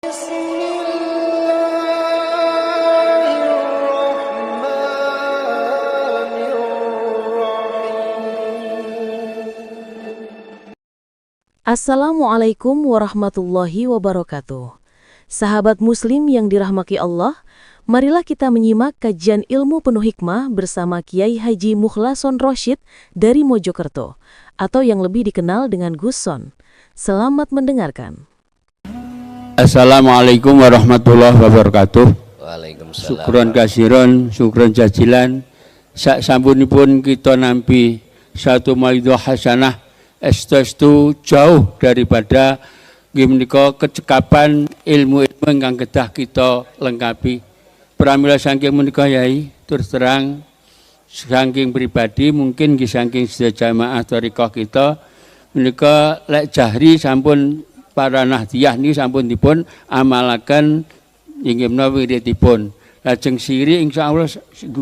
Assalamualaikum warahmatullahi wabarakatuh. Sahabat muslim yang dirahmati Allah, marilah kita menyimak kajian ilmu penuh hikmah bersama Kiai Haji Mukhlason Rosyid dari Mojokerto, atau yang lebih dikenal dengan Gus Son. Selamat mendengarkan. Assalamualaikum warahmatullahi wabarakatuh. Waalaikumsalam. Syukron kasiron, syukron jajilan. Sak sampunipun kita nampi satu mauidhah hasanah estu jauh daripada menika kecekapan ilmu-ilmu ingkang kedah kita lengkapi. Pramila saking menika Yai, terus terang saking pribadi mungkin saking sedaya jamaah thariqah kita menika lek jahri sampun para nahdiyah niki sampun dipun amalaken inggih menawa wiridipun. Lajeng siri insyaallah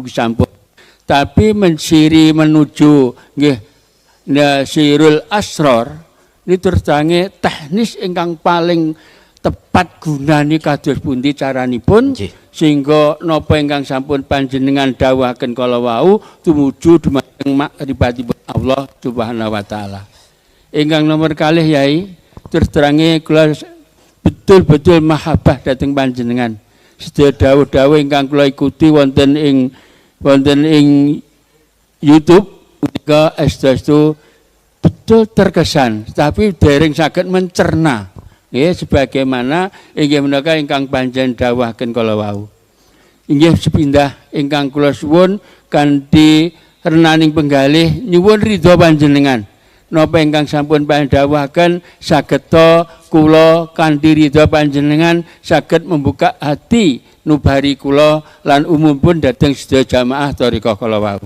sampun. Tapi mensiri menuju nggih Nasirul Asror ini terus tangi teknis ingkang paling tepat gunani kados pundi caranipun sehingga napa ingkang sampun panjenengan dawuhaken kala wau tumuju dumateng makrifat Allah Subhanahu wa taala. Ingkang nomor kalih Yai, terus terangi kula betul-betul mahabbah dhateng panjenengan. Sedaya dawuh-dawuh ingkang kula ikuti wonten ing YouTube ketika estu betul terkesan, tapi dereng saged mencerna, ya sebagaimana inggih menika ingkang panjenengan dawuhaken kala wau. Inggih sepindah ingkang kula suwun kanthi renaning penggalih nyuwun ridho panjenengan. Napa ingkang sampun panjenengan dawuhaken sageta kula kanthi ridho panjenengan saged membuka hati nubari kula lan umumipun dhateng sedaya jamaah thariqah kala wau.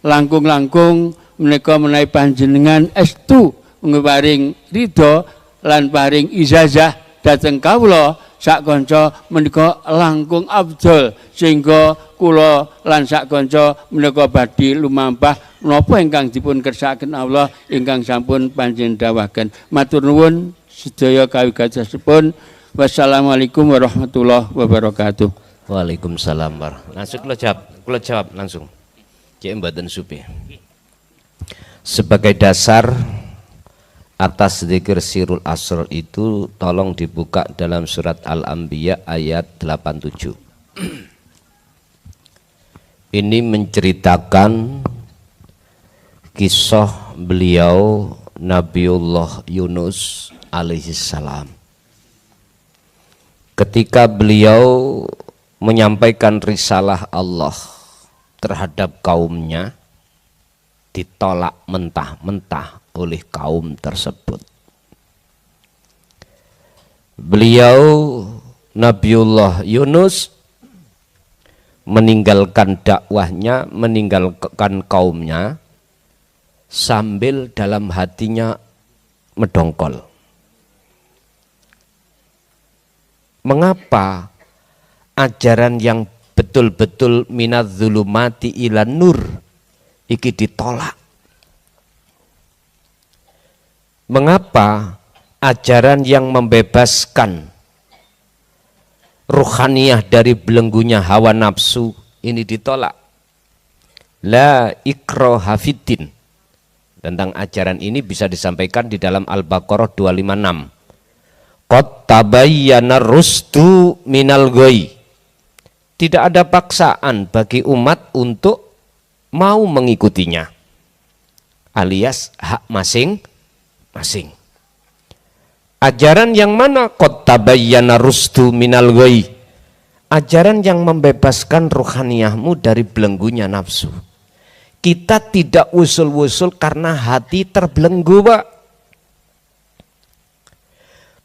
Langkung-langkung menika menawi panjenengan estu ngeparing ridho lan paring ijazah dhateng kawula sak kanca menika langkung abdul sehingga kula lan sak kanca menika badhe lumampah menapa ingkang dipun kersakaken Allah ingkang sampun panjenengan dawuhaken. Matur nuwun sedaya kawigatosipun. Wassalamualaikum warahmatullahi wabarakatuh. Waalaikumsalam. Langsung kula jawab langsung. Cek mboten supi. Sebagai dasar atas zikir sirul asrar itu tolong dibuka dalam surat Al-Anbiya ayat 87. Ini menceritakan kisah beliau Nabiullah Yunus alaihissalam. Ketika beliau menyampaikan risalah Allah terhadap kaumnya, ditolak mentah-mentah oleh kaum tersebut. Beliau Nabiullah Yunus meninggalkan dakwahnya, meninggalkan kaumnya sambil dalam hatinya mendongkol. Mengapa ajaran yang betul-betul minadz zulumati ilan nur iki ditolak? Mengapa ajaran yang membebaskan ruhaniyah dari belenggunya hawa nafsu ini ditolak? La ikraha fiddin. Tentang ajaran ini bisa disampaikan di dalam Al-Baqarah 256. Qad tabayyana rusdu minal ghayy. Tidak ada paksaan bagi umat untuk mau mengikutinya, alias hak masing-masing. Ajaran yang mana? Qad tabayyana rusdu minal ghayy. Ajaran yang membebaskan ruhaniyahmu dari belenggunya nafsu. Kita tidak usul-usul karena hati terbelenggu, Pak.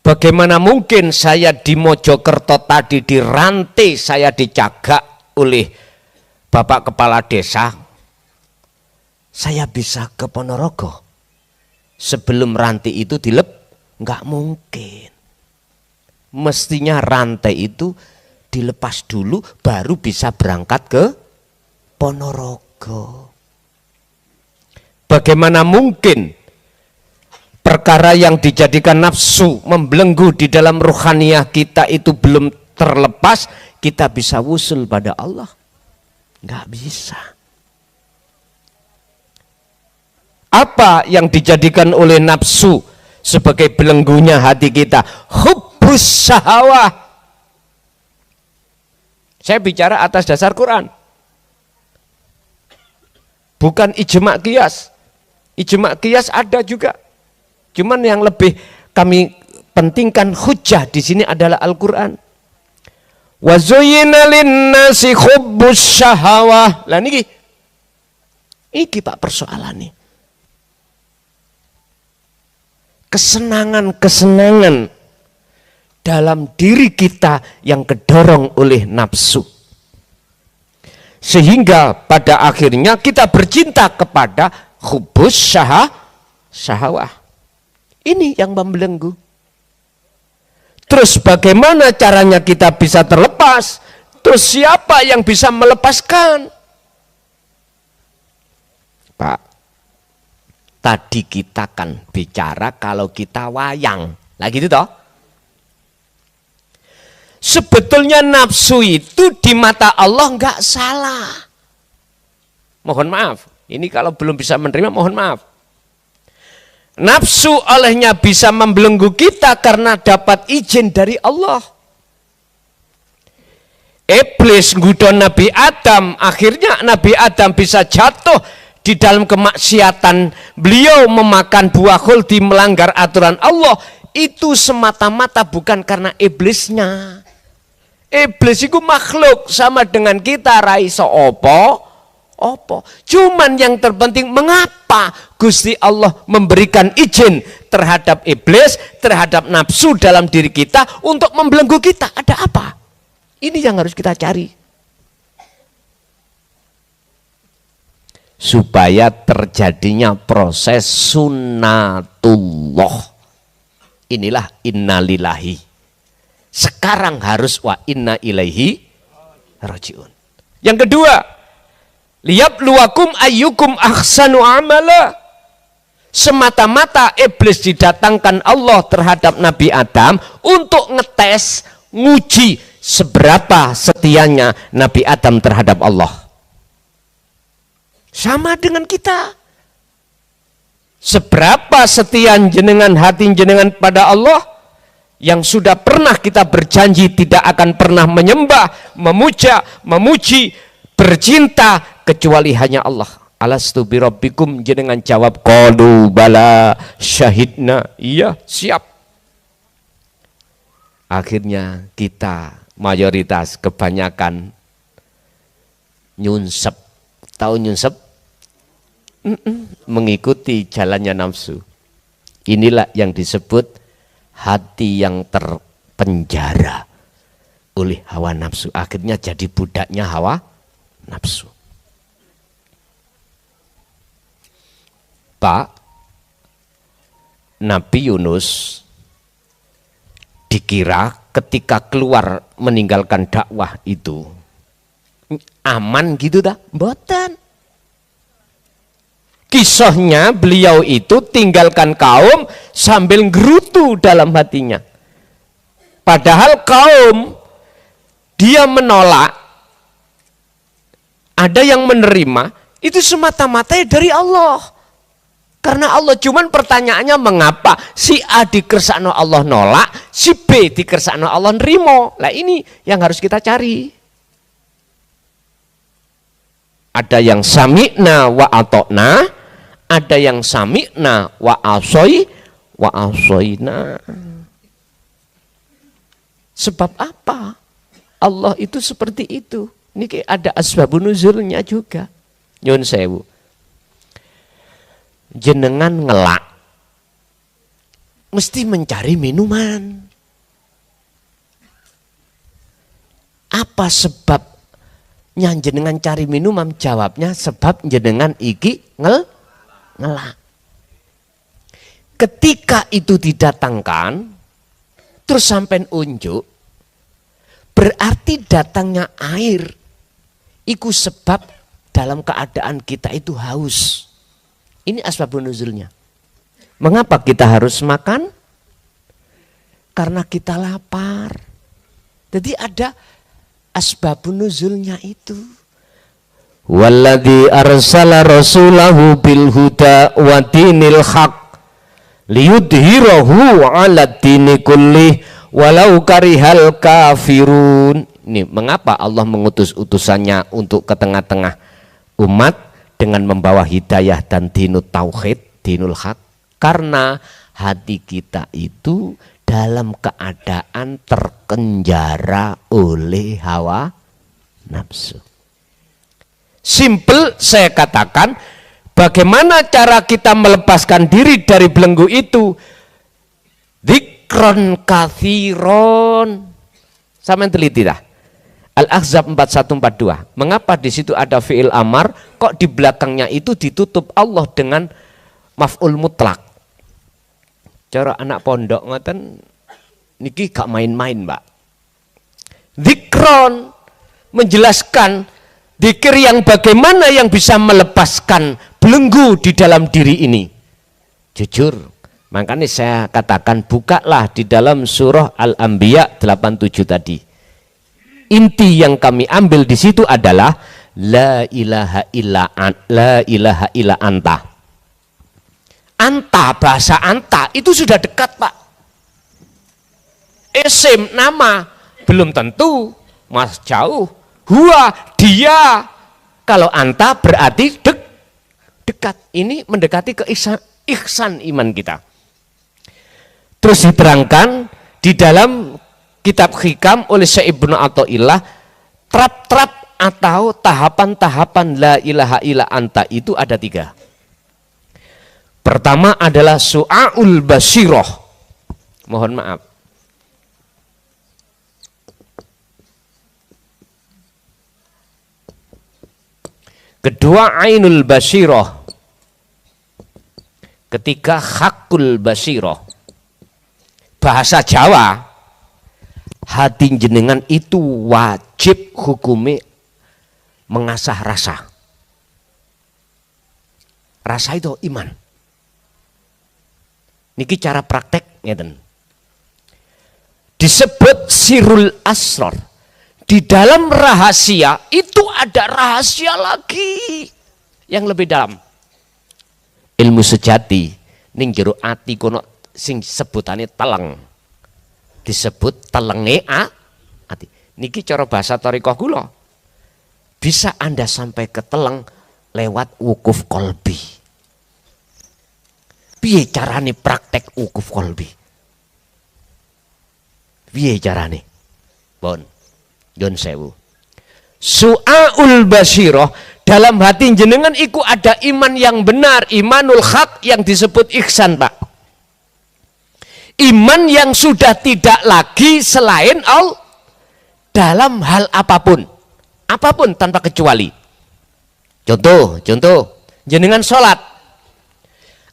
Bagaimana mungkin saya di Mojokerto tadi dirantai, saya dicagak oleh Bapak Kepala Desa, saya bisa ke Ponorogo sebelum rantai itu nggak mungkin. Mestinya rantai itu dilepas dulu baru bisa berangkat ke Ponorogo. Bagaimana mungkin perkara yang dijadikan nafsu membelenggu di dalam ruhaniyah kita itu belum terlepas, kita bisa wusul pada Allah? Nggak bisa. Apa yang dijadikan oleh nafsu sebagai belenggunya hati kita? Hubbus syahawah. Saya bicara atas dasar Quran, bukan ijma' qiyas. Ijma' qiyas ada juga, cuman yang lebih kami pentingkan hujjah di sini adalah Al-Quran. Wa zuyyina lin-nasi hubbus syahawah. Lah niki Pak persoalan nih. Kesenangan-kesenangan dalam diri kita yang kedorong oleh nafsu. Sehingga pada akhirnya kita bercinta kepada hubbus syahawah. Ini yang membelenggu. Terus bagaimana caranya kita bisa terlepas? Terus siapa yang bisa melepaskan? Pak, tadi kita kan bicara kalau kita wayang. Lah gitu toh? Sebetulnya nafsu itu di mata Allah enggak salah. Mohon maaf, ini kalau belum bisa menerima mohon maaf. Nafsu olehnya bisa membelenggu kita karena dapat izin dari Allah. Iblis nggoda Nabi Adam, akhirnya Nabi Adam bisa jatuh di dalam kemaksiatan. Beliau memakan buah khuldi, melanggar aturan Allah. Itu semata-mata bukan karena iblisnya. Iblis itu makhluk sama dengan kita, raiso opo. Cuman yang terpenting mengapa Gusti Allah memberikan izin terhadap iblis, terhadap nafsu dalam diri kita untuk membelenggu kita. Ada apa? Ini yang harus kita cari. Supaya terjadinya proses sunnatullah. Inilah innalillahi. Sekarang harus wa inna ilaihi rajiun. Yang kedua, liyabluwakum ayyukum ahsanu amala. Semata-mata iblis didatangkan Allah terhadap Nabi Adam untuk ngetes, nguji seberapa setianya Nabi Adam terhadap Allah. Sama dengan kita. Seberapa setia jenengan hati jenengan pada Allah yang sudah pernah kita berjanji tidak akan pernah menyembah, memuja, memuji, bercinta kecuali hanya Allah. Alastu birabbikum, jenengan jawab qalu bala syahidna. Iya, siap. Akhirnya kita mayoritas kebanyakan nyunsep. Tahu nyunsep? Mengikuti jalannya nafsu. Inilah yang disebut hati yang terpenjara oleh hawa nafsu. Akhirnya jadi budaknya hawa nafsu. Pak, Nabi Yunus dikira ketika keluar meninggalkan dakwah itu aman gitu dah? Mboten. Kisahnya beliau itu tinggalkan kaum sambil gerutu dalam hatinya. Padahal kaum dia menolak, ada yang menerima, itu semata-mata dari Allah. Karena Allah, cuman pertanyaannya mengapa si A dikersakno Allah nolak, si B dikersakno Allah nerimo. Lah ini yang harus kita cari. Ada yang sami'na wa atokna, ada yang sami'na wa asoyna. Sebab apa? Allah itu seperti itu. Ini ada asbabun nuzulnya juga. Nyun sewu. Jenengan ngelak mesti mencari minuman. Apa sebabnya jenengan cari minuman? Jawabnya sebab jenengan iki ngelak. Ketika itu didatangkan terus sampai unjuk, berarti datangnya air iku sebab dalam keadaan kita itu haus. Ini asbabun nuzulnya. Mengapa kita harus makan? Karena kita lapar. Jadi ada asbabun nuzulnya itu. Walladzi arsala rasulahu bil huda wa dinil haq liyudhhirahu 'ala dini kullih walau karihal kafirun. Ini mengapa Allah mengutus utusannya untuk ke tengah-tengah umat dengan membawa hidayah dan dinut tauhid, dinul haq? Karena hati kita itu dalam keadaan terkenjara oleh hawa nafsu. Simple saya katakan, bagaimana cara kita melepaskan diri dari belenggu itu? Dzikron kathiron. Sama yang teliti dah. Al-Ahzab 4142. Mengapa di situ ada fi'il amar, kok di belakangnya itu ditutup Allah dengan maf'ul mutlak? Cara anak pondok ngoten niki gak main-main, Mbak. Dzikron menjelaskan dzikir yang bagaimana yang bisa melepaskan belenggu di dalam diri ini. Jujur, makanya saya katakan bukalah di dalam surah Al-Anbiya 87 tadi. Inti yang kami ambil di situ adalah la ilaha illa anta. Anta, bahasa anta itu sudah dekat, Pak. Isim, nama, belum tentu, mas jauh. Huwa, dia. Kalau anta berarti dekat. Ini mendekati ke ihsan iman kita. Terus diterangkan di dalam kitab Hikam oleh Syekh Ibnu Athaillah, trap-trap atau tahapan-tahapan la ilaha illa anta itu ada 3. Pertama adalah su'aul basiroh. Mohon maaf. Kedua ainul basiroh. Ketiga hakul basiroh. Bahasa Jawa, hati jenengan itu wajib hukumnya mengasah rasa. Rasa itu iman. Niki cara praktek ngeten. Disebut sirul asrar. Di dalam rahasia itu ada rahasia lagi yang lebih dalam. Ilmu sejati ning jero ati kono sing sebutane teleng. Disebut telenge ati. Niki cara bahasa thariqah kula. Bisa Anda sampai ke teleng lewat wukuf kolbi. Piye carane praktek wukuf kolbi? Piye carane? Bon. Yon sewu. Su'aul basiroh, dalam hati jenengan iku ada iman yang benar, imanul haq yang disebut ihsan, Pak. Iman yang sudah tidak lagi selain Allah dalam hal apapun. Apapun tanpa kecuali. Contoh, jenengan sholat.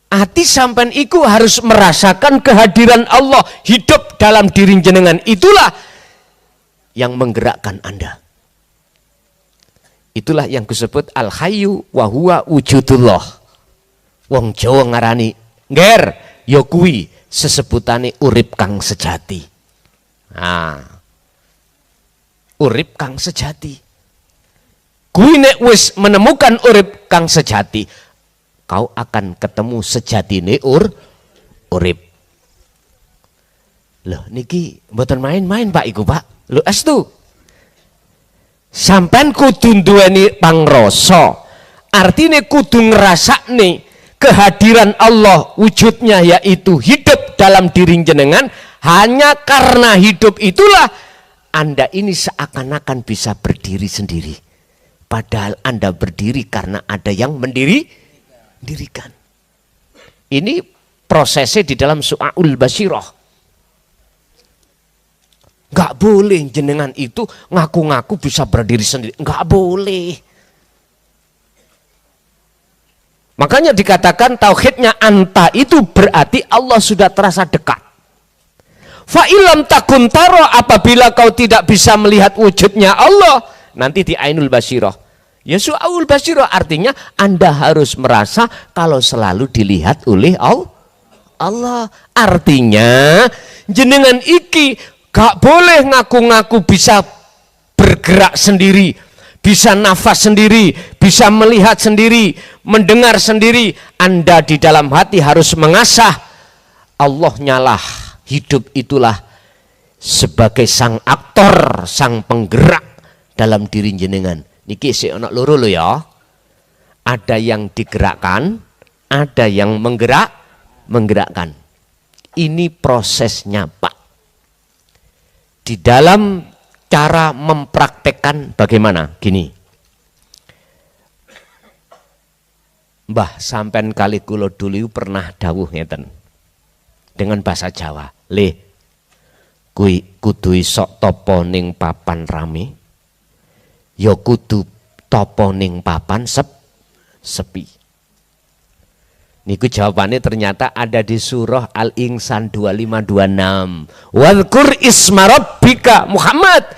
Hati sampean iku harus merasakan kehadiran Allah hidup dalam diri jenengan. Itulah yang menggerakkan Anda. Itulah yang disebut al-hayyu wa huwa wujudullah. Wong Jawa ngarani ngger ya kuwi sesebutane urip kang sejati. Nah, urip kang sejati. Kuwi nek wis menemukan urip kang sejati, kau akan ketemu sejatine urip. Loh niki mboten main-main Pak iku, Pak. Lu estu sampean kudu duweni pangrasa, artine kudu ngrasakne kehadiran Allah wujudnya yaitu hidup dalam diri jenengan. Hanya karena hidup itulah Anda ini seakan-akan bisa berdiri sendiri, padahal Anda berdiri karena ada yang mendirikan. Ini prosesnya di dalam su'aul basiroh. Enggak boleh jenengan itu ngaku-ngaku bisa berdiri sendiri. Enggak boleh. Makanya dikatakan tauhidnya anta itu berarti Allah sudah terasa dekat. Fa'ilam takun taro, apabila kau tidak bisa melihat wujudnya Allah, nanti di ainul basiroh. Ya su'aul basiroh artinya Anda harus merasa kalau selalu dilihat oleh Allah. Allah. Artinya jenengan iki gak boleh ngaku-ngaku bisa bergerak sendiri, bisa nafas sendiri, bisa melihat sendiri, mendengar sendiri. Anda di dalam hati harus mengasah Allah nyalah. Hidup itulah sebagai sang aktor, sang penggerak dalam diri jenengan. Niki si anak loro lo ya. Ada yang digerakkan, ada yang menggerakkan. Ini prosesnya, Pak. Di dalam cara mempraktekkan bagaimana? Gini. Mbah sampean kali kula dulu pernah dawuh ngeten. Dengan bahasa Jawa, "Le, kuwi kudu isok topo ning papan rame, ya kudu topo ning papan sepi." Niku jawabannya ternyata ada di surah Al-Insan 2526. Wadhkur isma rabbika Muhammad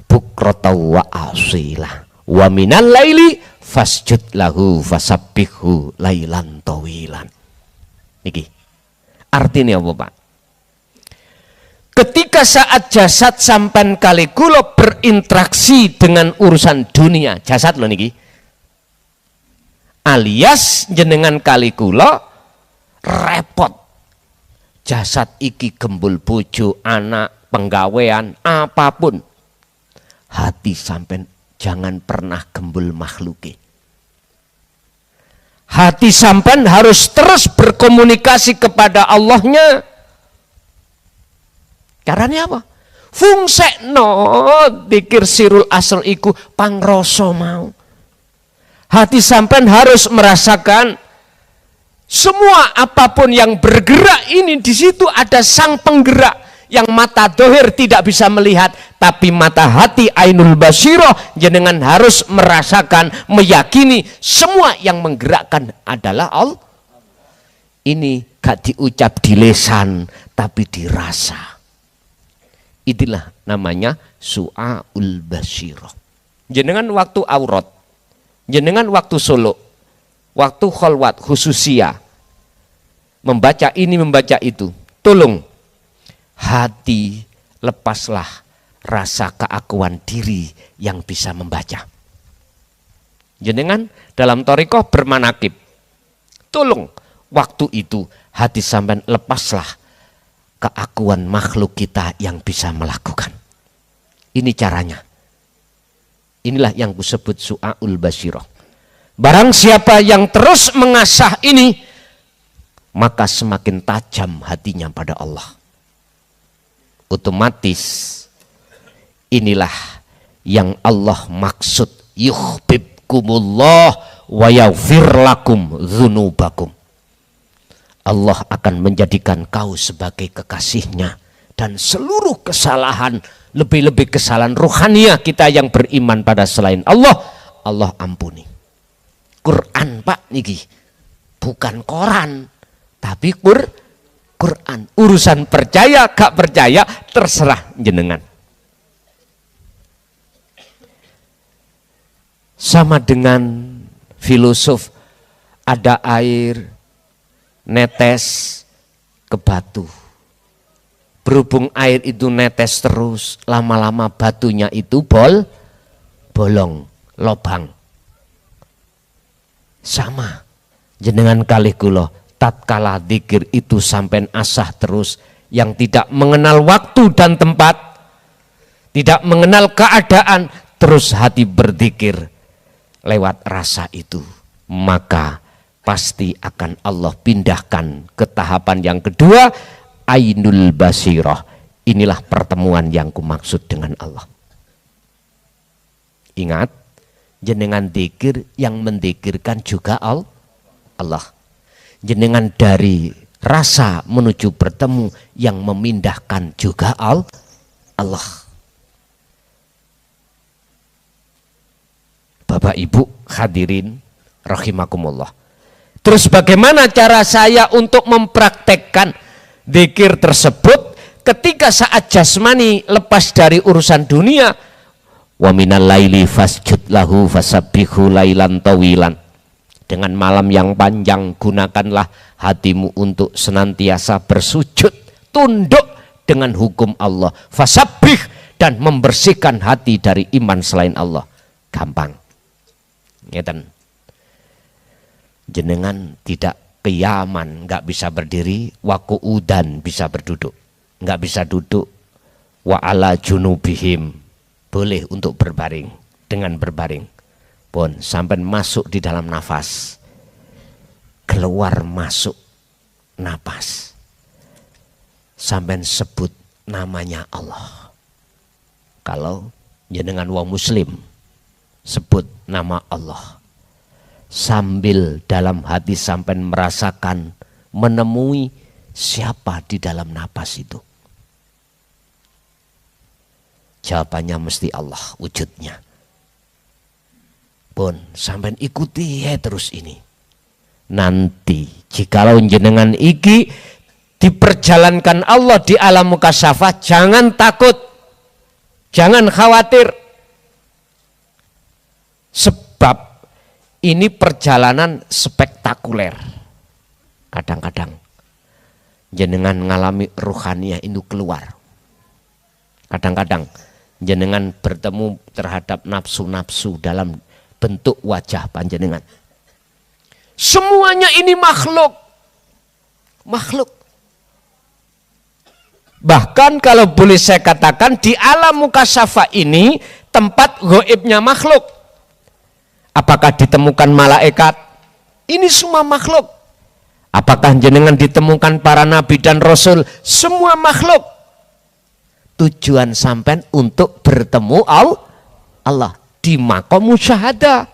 bukrata wa asila wa minal laili fasjud lahu fasabbihu lailan tawilan. Niki artinya apa, Pak? Ketika saat jasad sampan kali kula berinteraksi dengan urusan dunia, jasad loh niki, alias jenengan kali kula repot, jasad iki gembul bojo, anak, penggawean, apapun, hati sampean jangan pernah gembul makhluki. Hati sampean harus terus berkomunikasi kepada Allahnya. Caranya apa? Fungsekno dikir sirul asal iku pangroso mau. Hati sampean harus merasakan semua apapun yang bergerak ini, di situ ada sang penggerak yang mata dohir tidak bisa melihat, tapi mata hati ainul basiroh jenengan harus merasakan, meyakini semua yang menggerakkan adalah Allah. Ini gak diucap di lisan tapi dirasa. Itulah namanya su'aul basiroh. Jenengan waktu aurat, jenengan waktu solo, waktu kholwat khususia, membaca ini membaca itu, tolong hati lepaslah rasa keakuan diri yang bisa membaca. Jenengan dalam thariqah bermanakib, tolong waktu itu hati sampean lepaslah keakuan makhluk kita yang bisa melakukan. Ini caranya. Inilah yang disebut su'aul basiroh. Barang siapa yang terus mengasah ini, maka semakin tajam hatinya pada Allah. Otomatis inilah yang Allah maksud, yuhibbukumullah wa yaghfir lakum dzunubakum. Allah akan menjadikan kau sebagai kekasihnya, dan seluruh kesalahan, lebih-lebih kesalahan rohania kita yang beriman pada selain Allah, Allah ampuni. Quran, Pak, niki bukan koran, tapi Quran. Urusan percaya gak percaya terserah jenengan. Sama dengan filosof, ada air netes ke batu. Berhubung air itu netes terus, lama-lama batunya itu bolong, lobang. Sama jenengan kalih kula, tatkala dzikir itu sampai asah terus, yang tidak mengenal waktu dan tempat, tidak mengenal keadaan, terus hati berzikir lewat rasa itu, maka pasti akan Allah pindahkan ke tahapan yang kedua, ainul basirah. Inilah pertemuan yang kumaksud dengan Allah. Ingat, jenengan dzikir yang mendikirkan juga Allah. Jenengan dari rasa menuju bertemu yang memindahkan juga Allah. Bapak Ibu hadirin rahimakumullah. Terus bagaimana cara saya untuk mempraktekkan dzikir tersebut ketika saat jasmani lepas dari urusan dunia? Wa minal laili fasjud lahu fasabbihu lailan tawilan. dengan malam yang panjang, gunakanlah hatimu untuk senantiasa bersujud, tunduk dengan hukum Allah. Fasabbih, dan membersihkan hati dari iman selain Allah. Gampang. Ngeten. Jenengan tidak qiyaman, nggak bisa berdiri, wa qu'udan, bisa berduduk. Nggak bisa duduk, wa ala junubihim, boleh untuk berbaring, dengan berbaring. Pun sampai masuk di dalam nafas, keluar masuk nafas, sampai sebut namanya Allah. Kalau jenengan wong muslim, sebut nama Allah sambil dalam hati sampai merasakan, menemui siapa di dalam napas itu. Jawabannya mesti Allah wujudnya. Pun sampai ikuti ya terus ini. Nanti jikalau jenengan iki diperjalankan Allah di alam mukasyafah, jangan takut, jangan khawatir. Sebab ini perjalanan spektakuler. Kadang-kadang jenengan ngalami ruhaniyah itu keluar. Kadang-kadang jenengan bertemu terhadap nafsu-nafsu dalam bentuk wajah panjenengan. Semuanya ini makhluk. Makhluk. Bahkan kalau boleh saya katakan, di alam mukasyafah ini tempat gaibnya makhluk. Apakah ditemukan malaikat? Ini semua makhluk. Apakah jenengan ditemukan para nabi dan rasul? Semua makhluk. Tujuan sampean untuk bertemu Allah di maqam musyahadah.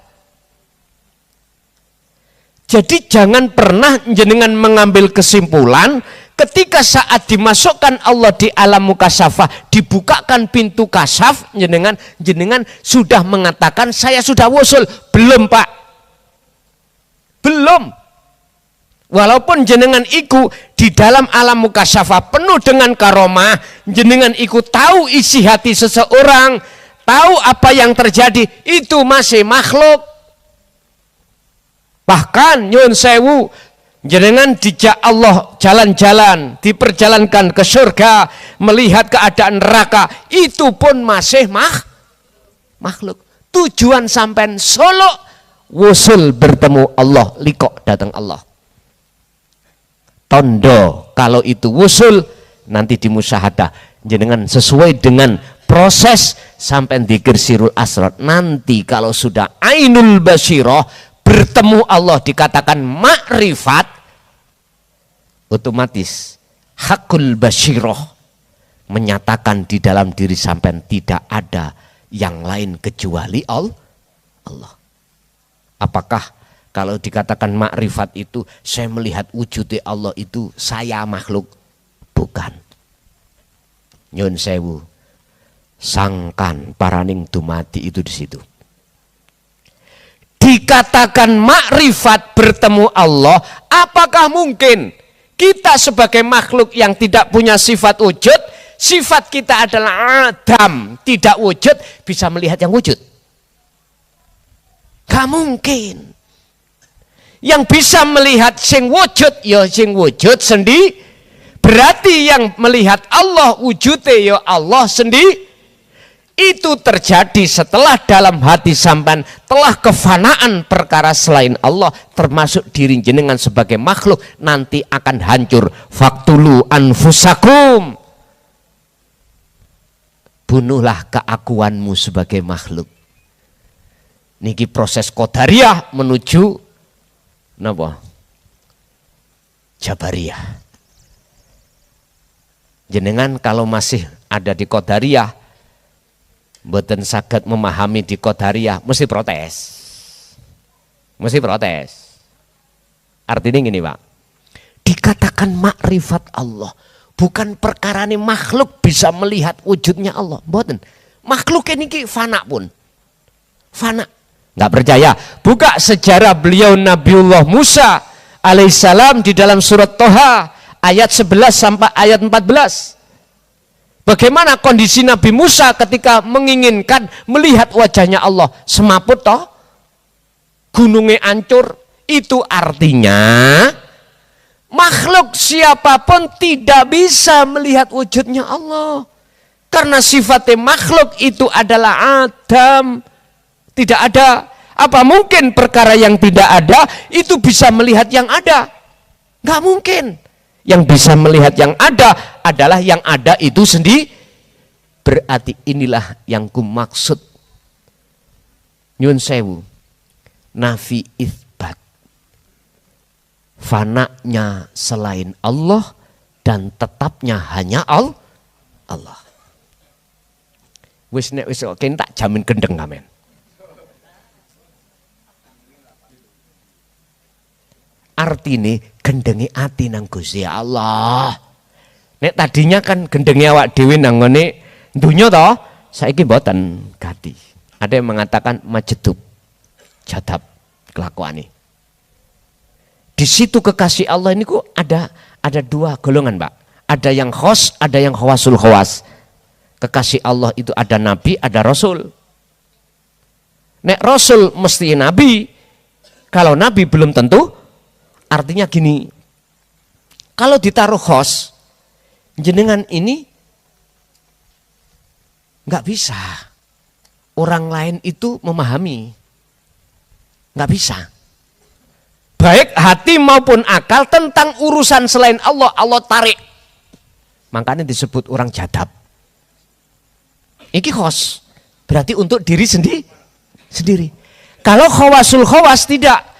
Jadi jangan pernah jenengan mengambil kesimpulan ketika saat dimasukkan Allah di alam mukasyafah, dibukakan pintu kasyaf, jenengan sudah mengatakan saya sudah wusul. Belum, Pak. Belum. Walaupun jenengan iku di dalam alam mukasyafah penuh dengan karomah, jenengan iku tahu isi hati seseorang, tahu apa yang terjadi, itu masih makhluk. Bahkan nyun sewu, jenengan dijak Allah jalan-jalan, diperjalankan ke surga, melihat keadaan neraka, itu pun masih makhluk. Tujuan sampean solo wusul bertemu Allah, likok datang Allah. Tondo kalau itu wusul nanti di musyahadah, jenengan sesuai dengan proses sampai dzikir sirul asrar. Nanti kalau sudah ainul basyirah, bertemu Allah, dikatakan makrifat, otomatis hakul basyirah, menyatakan di dalam diri sampean tidak ada yang lain kecuali Allah. Apakah kalau dikatakan makrifat itu saya melihat wujudnya Allah itu saya makhluk? Bukan. Nyun sewu, sangkan paraning dumadi itu di situ. Dikatakan makrifat bertemu Allah, apakah mungkin kita sebagai makhluk yang tidak punya sifat wujud, sifat kita adalah adam, tidak wujud, bisa melihat yang wujud? Gak mungkin. Yang bisa melihat sing wujud, ya sing wujud sendiri. Berarti yang melihat Allah wujudnya ya Allah sendiri. Itu terjadi setelah dalam hati sampean telah kefanaan perkara selain Allah, termasuk diri jenengan sebagai makhluk nanti akan hancur. Faktulu anfusakum, bunuhlah keakuanmu sebagai makhluk. Niki proses qadariyah menuju napa? Jabariyah. Jenengan kalau masih ada di qadariyah, mboten saged memahami di qadariyah, mesti protes. Mesti protes. Artinya gini, Pak. Dikatakan makrifat Allah, bukan perkara ini makhluk bisa melihat wujudnya Allah. Mboten. Makhluk ini fana pun. Fana. Nggak percaya? Buka sejarah beliau Nabiullah Musa alaihissalam di dalam surat Toha ayat 11 sampai ayat 14. Bagaimana kondisi Nabi Musa ketika menginginkan melihat wajahnya Allah? Semaput toh, gunungnya hancur, Itu artinya makhluk siapapun tidak bisa melihat wujudnya Allah. Karena sifatnya makhluk itu adalah Adam. Tidak ada, apa mungkin perkara yang tidak ada itu bisa melihat yang ada? Nggak mungkin. Yang bisa melihat yang ada adalah yang ada itu sendiri. Berarti inilah yang ku maksud. Nyun sewu. Nafi itsbat. Fananya selain Allah dan tetapnya hanya Allah. Wis nek wis oke tak jamin gendeng kamen. Artine gendenge ati nang Gusti Allah. Nek tadinya kan gendenge awak dhewe nang ngene dunya to, saiki mboten gati. Ada yang mengatakan majedub, jadab kelakuane. Di situ kekasih Allah ini kok ada dua golongan, Pak. Ada yang khos, ada yang khawasul khawas. Kekasih Allah itu ada nabi, ada rasul. Nek rasul mesti nabi. Kalau nabi belum tentu. Artinya gini. Kalau ditaruh khos, jenengan ini nggak bisa. Orang lain itu memahami. Nggak bisa. Baik hati maupun akal tentang urusan selain Allah, Allah tarik. Makanya disebut orang jadab. Iki khos, berarti untuk diri sendiri. Kalau khawasul khawas tidak.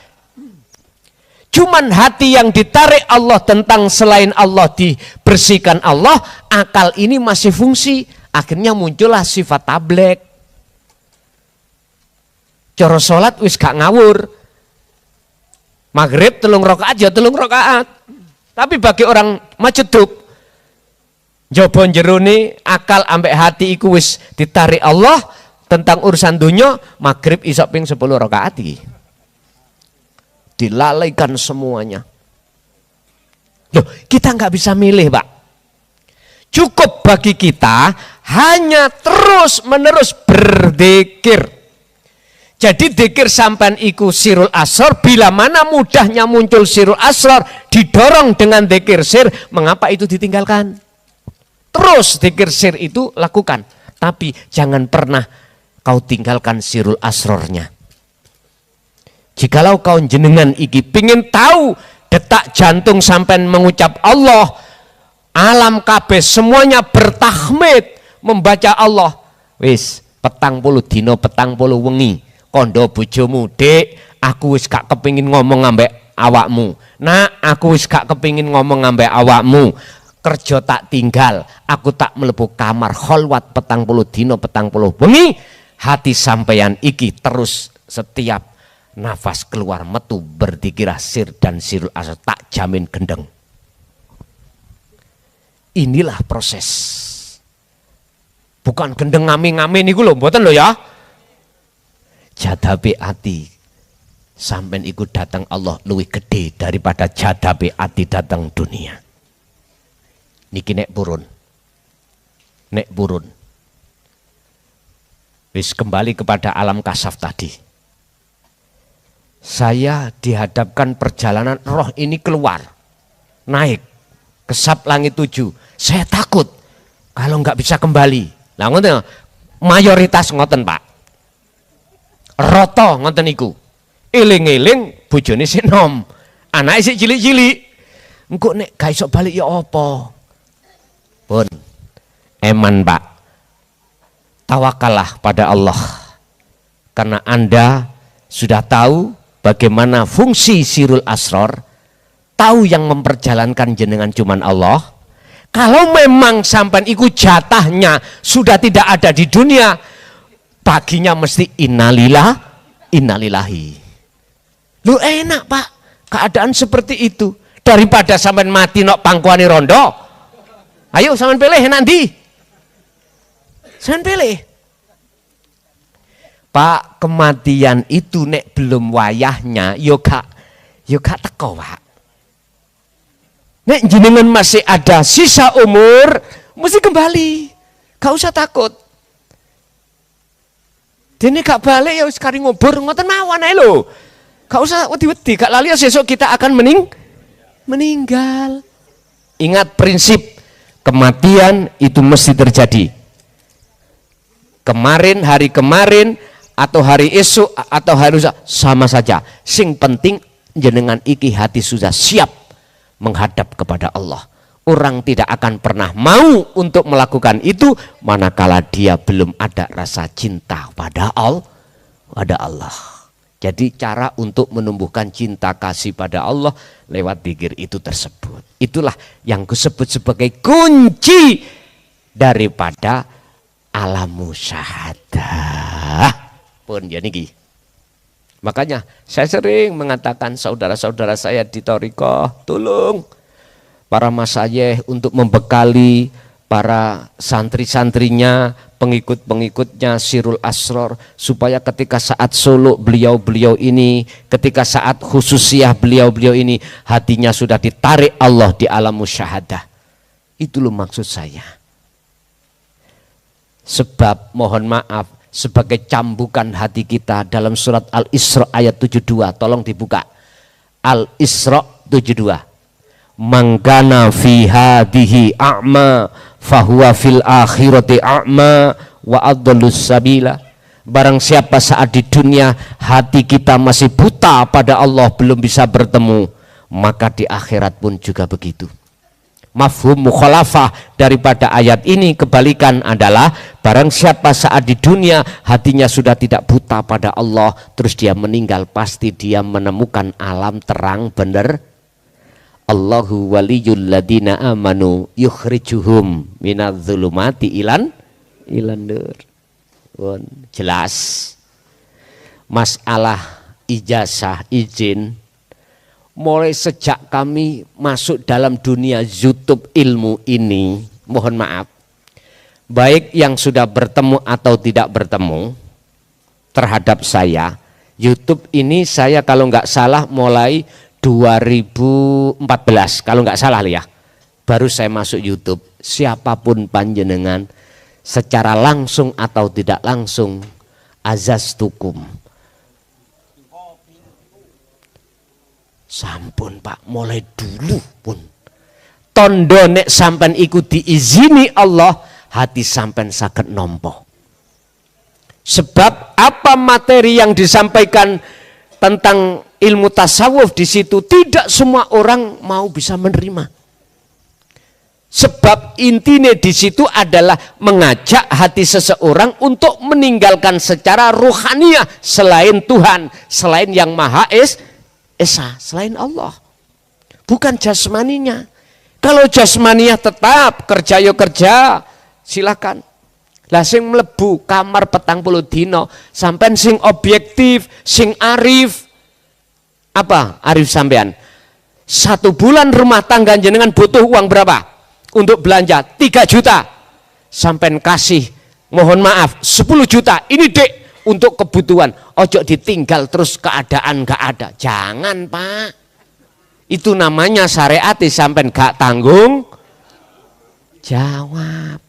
Cuman hati yang ditarik Allah tentang selain Allah dibersihkan Allah, akal ini masih fungsi. Akhirnya muncullah sifat tablek. Coro sholat wis gak ngawur. Maghrib 3 rakaat ya 3 rakaat. Tapi bagi orang majedub, Jaba jerone akal ambek hati iku wis ditarik Allah tentang urusan dunia, maghrib isok ping 10 rakaat iki. Dilalaikan semuanya. Loh, kita nggak bisa milih, Pak. Cukup bagi kita hanya terus menerus berzikir. Jadi dzikir sampan iku sirul asrar, bila mana mudahnya muncul sirul asrar, didorong dengan dzikir sir, mengapa itu ditinggalkan? Terus dzikir sir itu lakukan, tapi jangan pernah kau tinggalkan sirul asrornya. Jikalau kau jenengan iki pingin tahu detak jantung sampai mengucap Allah, alam kabeh semuanya bertahmid membaca Allah. Wis 40 dino 40 wengi kondo bojomu, Dek, aku wis gak kepingin ngomong ambek awakmu. Nah, aku wis gak kepingin ngomong ambek awakmu. Kerja tak tinggal, aku tak mlebu kamar kholwat 40 dino 40 wengi. Hati sampeyan iki terus setiap nafas keluar metu berzikir sir dan sirul asar, tak jamin gendeng. Inilah proses. Bukan gendeng ngami-ngami niku lho, mboten lho ya. Jadabe ati sampean iku datang Allah luwih gede daripada jadabe ati datang dunia. Niki nek purun. Nek purun. Wis kembali kepada alam kasaf tadi. Saya dihadapkan perjalanan roh ini keluar, naik, kesap langit 7. Saya takut kalau nggak bisa kembali. Lah ngoten, mayoritas ngoten Pak. Roto ngoten niku. Eling-eling bojone sik nom, anake sik cilik-cilik. Engko nek gak iso balik ya apa? Pun eman Pak. Tawakallah pada Allah. Karena Anda sudah tahu bagaimana fungsi sirul asror, tahu yang memperjalankan jenengan cuman Allah. Kalau memang sampan iku jatahnya sudah tidak ada di dunia, baginya mesti innalillah, innalillahi. Lu enak Pak, keadaan seperti itu daripada sampan mati nok pangkuane rondo. Ayo sampan pilih nanti. Sampan pilih. Pak, kematian itu nek belum wayahnya yo gak teko Pak. Nek jenengan masih ada sisa umur, mesti kembali. Gak usah takut. Dene gak balik ya wis kari ngubur ngoten mawon ae lho. Gak usah wedi-wedi, gak lali besok kita akan meninggal. Ingat prinsip kematian itu mesti terjadi. Kemarin, hari kemarin, atau hari esok, atau hari lusa, sama saja. Sing penting jenengan iki hati sudah siap menghadap kepada Allah. Orang tidak akan pernah mau untuk melakukan itu manakala dia belum ada rasa cinta pada Allah. Jadi cara untuk menumbuhkan cinta kasih pada Allah lewat zikir itu tersebut. Itulah yang disebut sebagai kunci daripada alam musyahadah. Pun ya niki. Makanya saya sering mengatakan saudara-saudara saya di Thariqah, tolong para masyayikh untuk membekali para santri-santrinya, pengikut-pengikutnya Sirul Asror, supaya ketika saat suluk beliau-beliau ini, ketika saat khususiyah beliau-beliau ini, hatinya sudah ditarik Allah di alam musyahadah. Itu loh maksud saya. Sebab mohon maaf, sebagai cambukan hati kita dalam surat Al-Isra ayat 72, tolong dibuka. Al-Isra 72. Mangkana fi hadhihi a'ma fahuwa fil akhirati a'ma wa adallus sabila. Barang siapa saat di dunia hati kita masih buta pada Allah, belum bisa bertemu, maka di akhirat pun juga begitu. Mafhum mukhalafah daripada ayat ini kebalikan adalah barang siapa saat di dunia hatinya sudah tidak buta pada Allah, terus dia meninggal, pasti dia menemukan alam terang benar. Allahu waliyul ladina amanu yukhrijuhum minadz-dzulumati ilan nur. Jelas. Masalah ijazah, izin, mulai sejak kami masuk dalam dunia YouTube ilmu ini, mohon maaf, baik yang sudah bertemu atau tidak bertemu terhadap saya, YouTube ini saya kalau nggak salah mulai 2014 kalau nggak salah ya, baru saya masuk YouTube. Siapapun panjenengan secara langsung atau tidak langsung, azastukum. Sampun Pak, mulai dulu pun tondo nek sampai ikut diizini Allah, hati sampai saged nompo. Sebab apa materi yang disampaikan tentang ilmu tasawuf di situ tidak semua orang mau bisa menerima. Sebab intinya di situ adalah mengajak hati seseorang untuk meninggalkan secara ruhaniyah selain Tuhan, selain yang Maha Esa, selain Allah. Bukan jasmaninya. Kalau jasmaninya tetap kerja yo kerja, silakan. Lah sing mlebu kamar 40 dino, sampean sing objektif, sing arif. Apa arif sampean? 1 bulan rumah tangga jenengan butuh uang berapa? Untuk belanja 3 juta. Sampean kasih, mohon maaf, 10 juta. Ini dek untuk kebutuhan. Ojo ditinggal terus keadaan gak ada. Jangan Pak. Itu namanya syariat sampean gak tanggung jawab.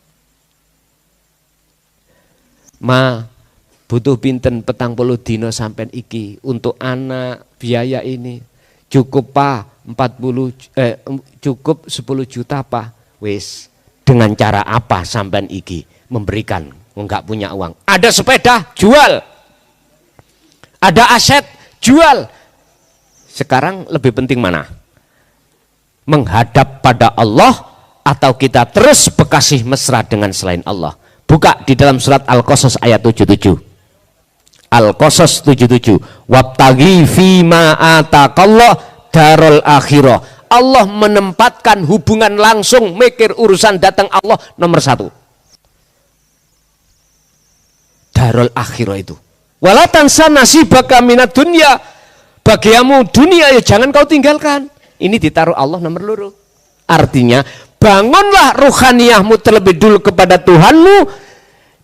Butuh pinten 40 dino sampean iki untuk anak biaya ini. Cukup Pak 10 juta Pak. Wis, dengan cara apa sampean iki memberikan? Enggak punya uang. Ada sepeda, jual. Ada aset, jual. Sekarang lebih penting mana? Menghadap pada Allah atau kita terus bekasih mesra dengan selain Allah? Buka di dalam surat Al-Qasas ayat 77. Al-Qasas 77. Wabtaghi fima ataqallah darul akhirah. Allah menempatkan hubungan langsung, mikir urusan datang Allah nomor 1. Darul akhirah itu. Wala tansa nasibaka minad dunya. Bagiamu dunia ya jangan kau tinggalkan. Ini ditaruh Allah nomor 2. Artinya bangunlah ruhaniyahmu terlebih dulu kepada Tuhanmu.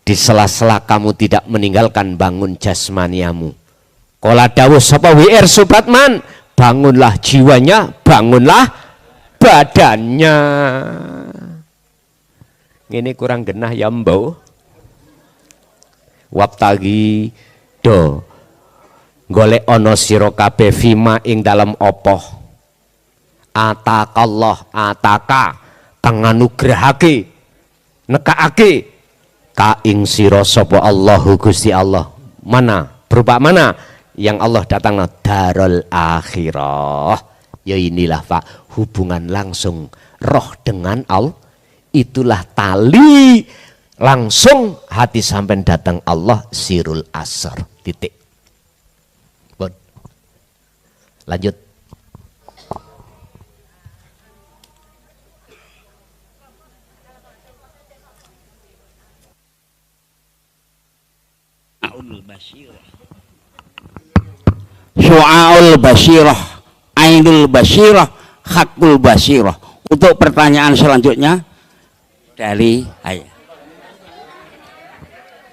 Di sela-sela kamu tidak meninggalkan bangun jasmaniamu. Qala dawuh sapa WR Supratman, bangunlah jiwanya, bangunlah badannya. Ini kurang genah ya mbau. Wabtagi do golek ana sira kabeh fima ing dalem apa atakallah ataka kang nganugrahake nekakake ka ing sira sapa Allahu Gusti Allah. Mana berupa mana yang Allah datangna darul akhirah. Ya inilah Pak, hubungan langsung roh dengan Allah. Itulah tali langsung hati sampai datang Allah sirul asar. Titik. Bon. Lanjut. Syu'aul basyirah, ainul basyirah, hakul basyirah. Untuk pertanyaan selanjutnya dari ayah.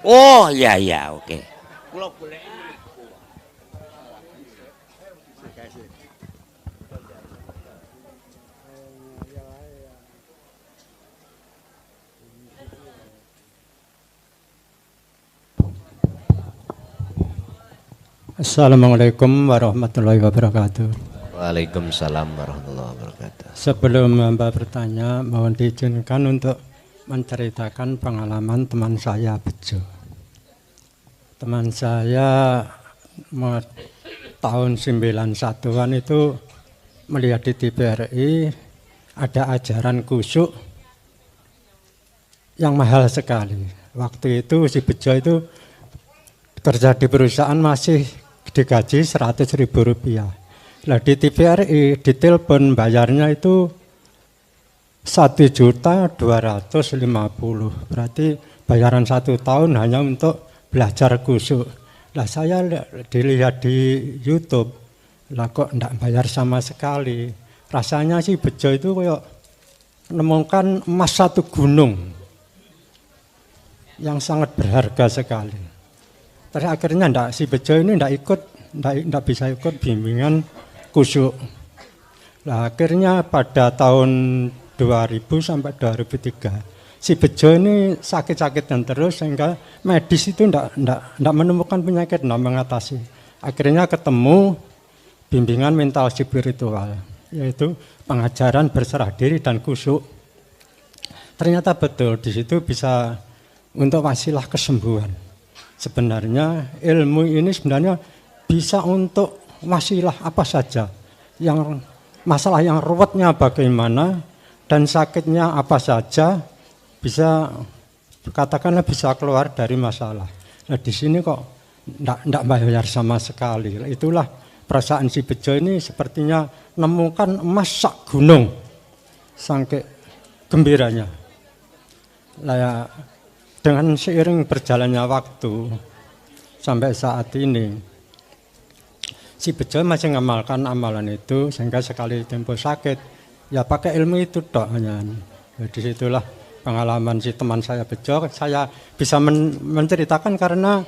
Oh ya ya oke. Assalamualaikum warahmatullahi wabarakatuh. Waalaikumsalam warahmatullahi wabarakatuh. Sebelum Mbak bertanya, mohon diizinkan untuk menceritakan pengalaman teman saya Bejo. Teman saya tahun 91-an itu melihat di TVRI ada ajaran khusyuk yang mahal sekali. Waktu itu si Bejo itu kerja di perusahaan masih digaji Rp100.000. Nah di TVRI ditelepon bayarnya itu 1.250.000. Berarti bayaran 1 tahun hanya untuk belajar khusyuk. Lah saya dilihat di YouTube, lah kok enggak bayar sama sekali. Rasanya sih Bejo itu kayak menemukan emas 1 gunung yang sangat berharga sekali. Terus akhirnya si Bejo ini enggak bisa ikut bimbingan khusyuk. Nah, akhirnya pada tahun 2000 sampai 2003 si Bejo ini sakit-sakitan terus sehingga medis itu enggak menemukan penyakit, enggak mengatasi. Akhirnya ketemu bimbingan mental spiritual, yaitu pengajaran berserah diri dan khusyuk. Ternyata betul di situ bisa untuk wasilah kesembuhan. Sebenarnya ilmu ini sebenarnya bisa untuk wasilah apa saja, yang masalah yang ruwetnya bagaimana dan sakitnya apa saja bisa katakanlah bisa keluar dari masalah. Nah di sini kok enggak bayar sama sekali. Itulah perasaan si Bejo ini sepertinya nemukan emas sak gunung, sangke gembiranya. Lah ya, dengan seiring berjalannya waktu sampai saat ini, si Bejo masih ngamalkan amalan itu sehingga sekali tempo sakit, ya pakai ilmu itu tok hanya. Jadi situlah pengalaman si teman saya Bejo, saya bisa menceritakan karena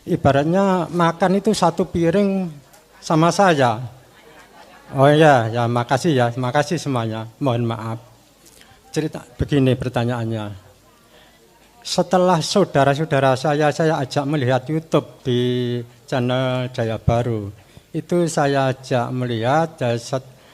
ibaratnya makan itu 1 piring sama saya. Oh ya makasih semuanya. Mohon maaf. Cerita begini pertanyaannya. Setelah saudara-saudara saya ajak melihat YouTube di channel Jaya Baru. Itu saya ajak melihat,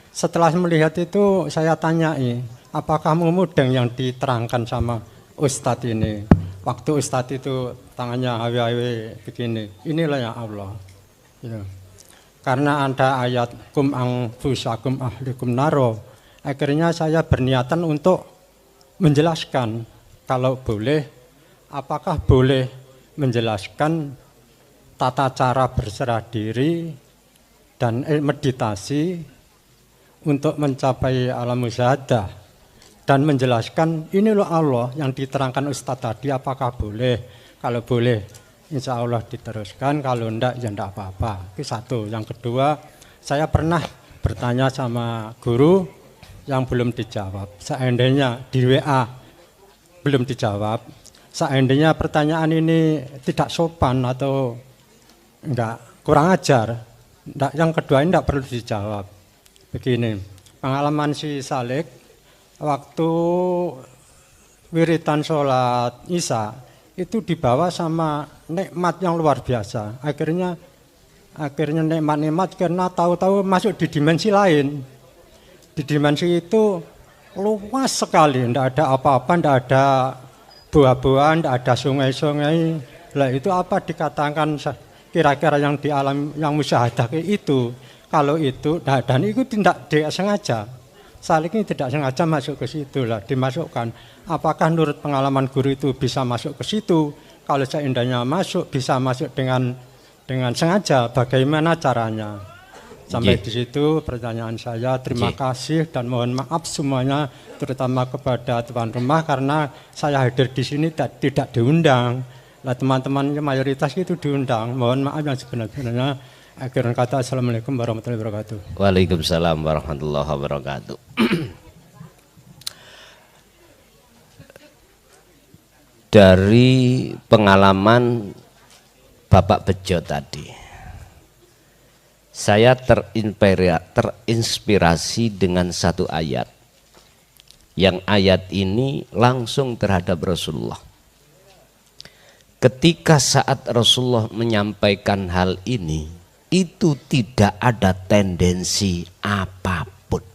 setelah melihat itu saya tanyai, apakah mudeng yang diterangkan sama Ustadz ini. Waktu Ustadz itu tangannya hawi-hawi begini, inilah ya Allah. Ya. Karena ada ayat kum anfusakum ahlikum naro, akhirnya saya berniatan untuk menjelaskan, kalau boleh, apakah boleh menjelaskan tata cara berserah diri dan meditasi untuk mencapai alam musyahadah, dan menjelaskan ini loh Allah yang diterangkan Ustadz tadi, apakah boleh? Kalau boleh insya Allah diteruskan, kalau enggak ya enggak apa-apa. Itu satu. Yang kedua, saya pernah bertanya sama guru yang belum dijawab. Seandainya di WA belum dijawab, seandainya pertanyaan ini tidak sopan atau enggak kurang ajar, enggak, yang kedua ini enggak perlu dijawab. Begini, pengalaman si Salik waktu wiritan sholat Isya itu dibawa sama nikmat yang luar biasa. Akhirnya Akhirnya nikmat-nikmat karena tahu-tahu masuk di dimensi lain. Di dimensi itu luas sekali, tidak ada apa-apa, tidak ada buah-buahan, tidak ada sungai-sungai. Lah itu apa dikatakan kira-kira yang di alam yang musyahadah itu? Kalau itu, dan itu tidak sengaja. Salik ini tidak sengaja masuk ke situ lah, dimasukkan. Apakah menurut pengalaman guru itu bisa masuk ke situ? Kalau seandainya masuk, bisa masuk dengan sengaja. Bagaimana caranya? Sampai di situ pertanyaan saya. Terima kasih dan mohon maaf semuanya, terutama kepada tuan rumah karena saya hadir di sini tidak diundang. Lah teman-teman mayoritas itu diundang. Mohon maaf yang sebenarnya. Akhirnya kata assalamualaikum warahmatullahi wabarakatuh. Waalaikumsalam warahmatullahi wabarakatuh. Dari pengalaman Bapak Bejo tadi, saya terinspirasi dengan satu ayat. Yang ayat ini langsung terhadap Rasulullah. Ketika saat Rasulullah menyampaikan hal ini, itu tidak ada tendensi apapun.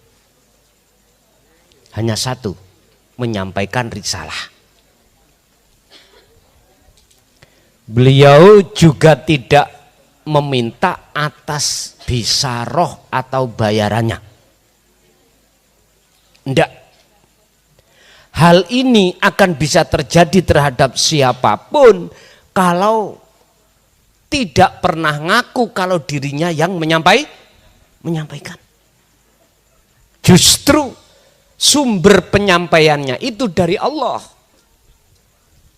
Hanya satu, menyampaikan risalah. Beliau juga tidak meminta atas bisaroh atau bayarannya. Tidak. Hal ini akan bisa terjadi terhadap siapapun kalau tidak pernah ngaku kalau dirinya yang menyampaikan. Justru sumber penyampaiannya itu dari Allah.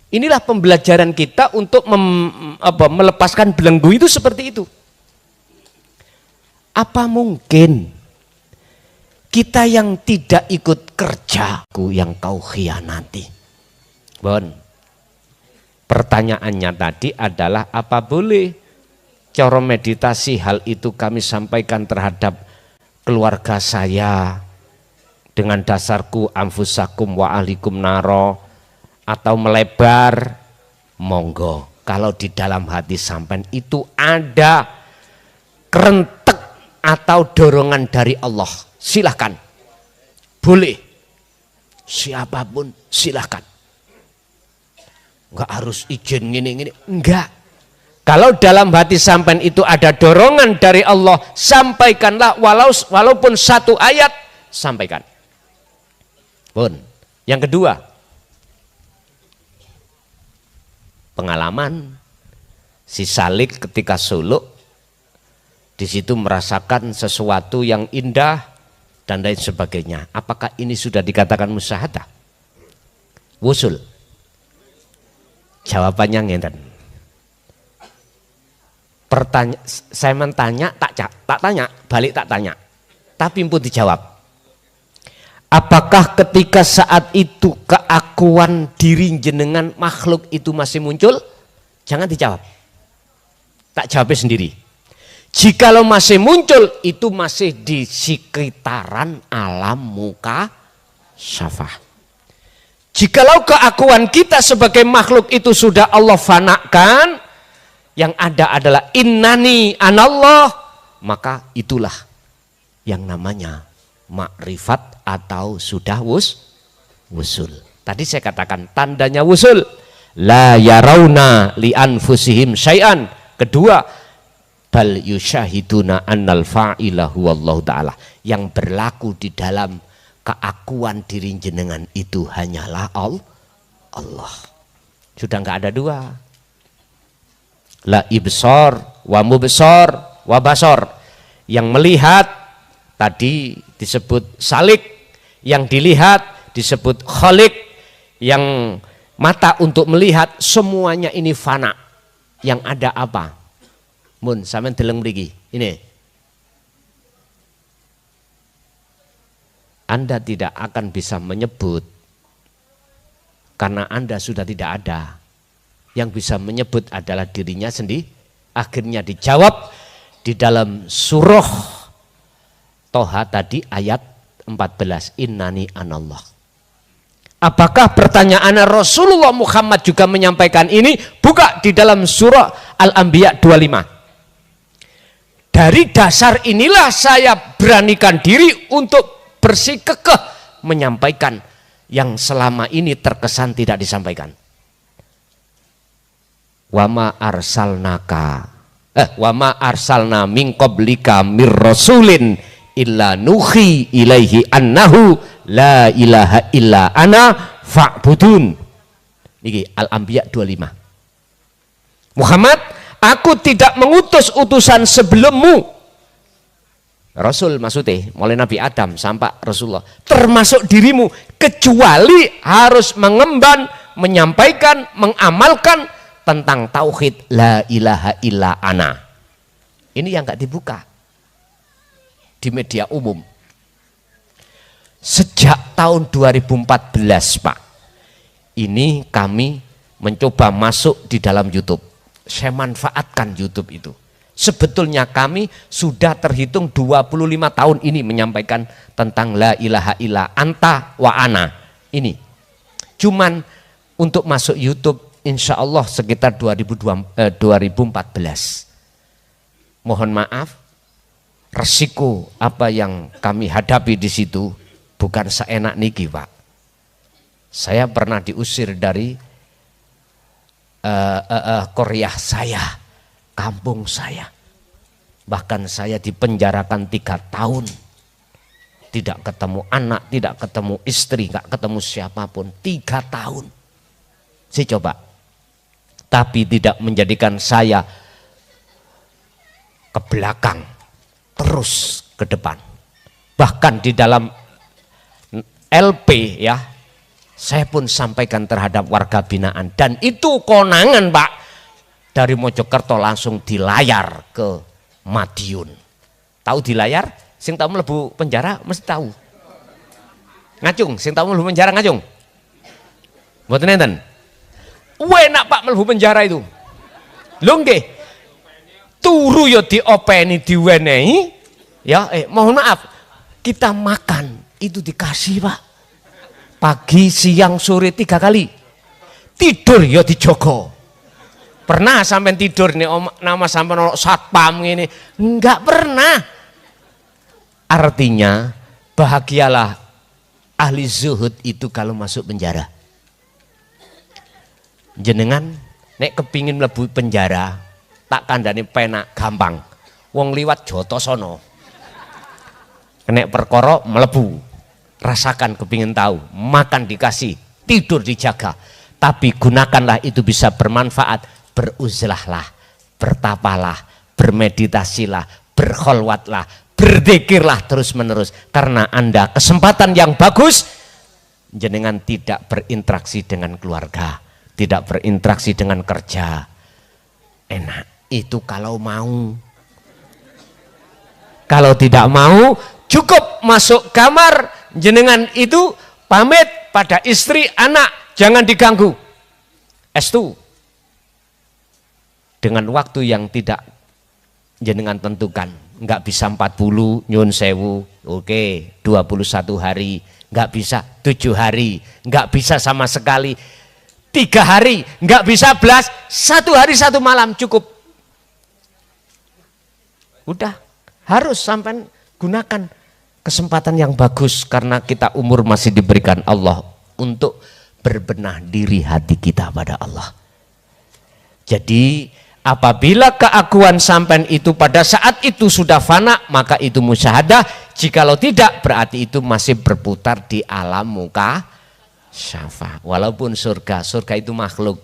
Inilah pembelajaran kita untuk melepaskan belenggu itu seperti itu. Apa mungkin kita yang tidak ikut kerjaku yang kau khianati? Bon. Pertanyaannya tadi adalah apa boleh cara meditasi hal itu kami sampaikan terhadap keluarga saya dengan dasarku anfusakum wa ahlikum naro, atau melebar? Monggo, kalau di dalam hati sampean itu ada kerentek atau dorongan dari Allah, silahkan, boleh, siapapun silahkan. Enggak harus izin gini-gini, enggak. Kalau dalam hati sampean itu ada dorongan dari Allah, sampaikanlah walaupun satu ayat, sampaikan. Pun. Yang kedua, pengalaman si Salik ketika suluk, di situ merasakan sesuatu yang indah dan lain sebagainya. Apakah ini sudah dikatakan musyahadah? Wusul. Jawabannya ngeten. Saya mentanya tak tanya, balik tak tanya. Tapi pun dijawab. Apakah ketika saat itu keakuan diri jenengan makhluk itu masih muncul? Jangan dijawab. Tak jawabnya sendiri. Jikalau masih muncul, itu masih di sekitaran alam muka syafah. Jikalau keakuan kita sebagai makhluk itu sudah Allah fanakan, yang ada adalah innani anallah, maka itulah yang namanya makrifat atau sudah wusul. Tadi saya katakan tandanya wusul, la yarawna li anfusihim syai'an. Kedua, bal yusyahiduna annal fa'ila huwallahu ta'ala. Yang berlaku di dalam keakuan diri jenengan itu hanyalah Allah. Sudah enggak ada dua. La ibsar wa mubsar wa basar. Yang melihat tadi disebut salik, yang dilihat disebut khalik, yang mata untuk melihat, semuanya ini fana. Yang ada apa? Mun sampean deleng mriki. Ini. Anda tidak akan bisa menyebut karena Anda sudah tidak ada. Yang bisa menyebut adalah dirinya sendiri. Akhirnya dijawab di dalam surah Toha tadi ayat 14. Innani anallah. Apakah pertanyaan Rasulullah Muhammad juga menyampaikan ini? Buka di dalam surah Al-Anbiya 25. Dari dasar inilah saya beranikan diri untuk bersikukuh menyampaikan yang selama ini terkesan tidak disampaikan. Wama arsalna min qablika mir rasulin illa nuhi ilaihi annahu la ilaha illa ana fa'budun. Niki Al-Anbiya 25. Muhammad, aku tidak mengutus utusan sebelummu. Rasul maksudnya, mulai Nabi Adam sampai Rasulullah, termasuk dirimu, kecuali harus mengemban, menyampaikan, mengamalkan tentang tauhid la ilaha illa ana. Ini yang nggak dibuka di media umum. Sejak tahun 2014, Pak, ini kami mencoba masuk di dalam YouTube. Saya manfaatkan YouTube itu. Sebetulnya kami sudah terhitung 25 tahun ini menyampaikan tentang la ilaha illa anta wa ana. Ini. Cuman untuk masuk YouTube insya Allah sekitar 2014. Mohon maaf, resiko apa yang kami hadapi di situ bukan seenak niki, Pak. Saya pernah diusir dari Korea saya, kampung saya. Bahkan saya dipenjarakan 3 tahun. Tidak ketemu anak, tidak ketemu istri, nggak ketemu siapapun. 3 tahun. Saya coba. Tapi tidak menjadikan saya ke belakang, terus ke depan. Bahkan di dalam LP ya, saya pun sampaikan terhadap warga binaan. Dan itu konangan, Pak. Dari Mojokerto langsung di layar ke Madiun. Tahu di layar? Sing tahu mlebu penjara mesti tahu. Ngacung, sing tahu mlebu penjara ngacung. Mboten enten. Enak Pak mlebu penjara itu. Lho nggih. Turu ya diopeni diwenehi. Ya, mohon maaf. Kita makan itu dikasih, Pak. Pagi, siang, sore 3 kali. Tidur ya dijogo. Pernah sampai tidur nih nama sampai nolok satpam ini? Enggak pernah. Artinya bahagialah ahli zuhud itu kalau masuk penjara. Jenengan nek kepingin mlebu penjara tak kandhane penak gampang. Wong liwat joto sono. Nek perkara mlebu. Rasakan kepingin tahu, makan dikasih, tidur dijaga. Tapi gunakanlah itu bisa bermanfaat. Beruzlahlah, bertapalah, bermeditasilah, berkholwatlah, berzikirlah terus menerus. Karena Anda kesempatan yang bagus, jenengan tidak berinteraksi dengan keluarga, tidak berinteraksi dengan kerja. Enak, itu kalau mau. Kalau tidak mau, cukup masuk kamar, jenengan itu pamit pada istri, anak, jangan diganggu. Estu. Dengan waktu yang tidak jenengan tentukan. Enggak bisa 40, nyun sewu, oke, 21 hari. Enggak bisa 7 hari, enggak bisa sama sekali 3 hari, enggak bisa belas, 1 hari 1 malam cukup. Udah, harus sampai gunakan kesempatan yang bagus karena kita umur masih diberikan Allah untuk berbenah diri hati kita pada Allah. Jadi apabila keakuan sampean itu pada saat itu sudah fana, maka itu musyahadah. Jikalau tidak, berarti itu masih berputar di alam muka syafa. Walaupun surga itu makhluk,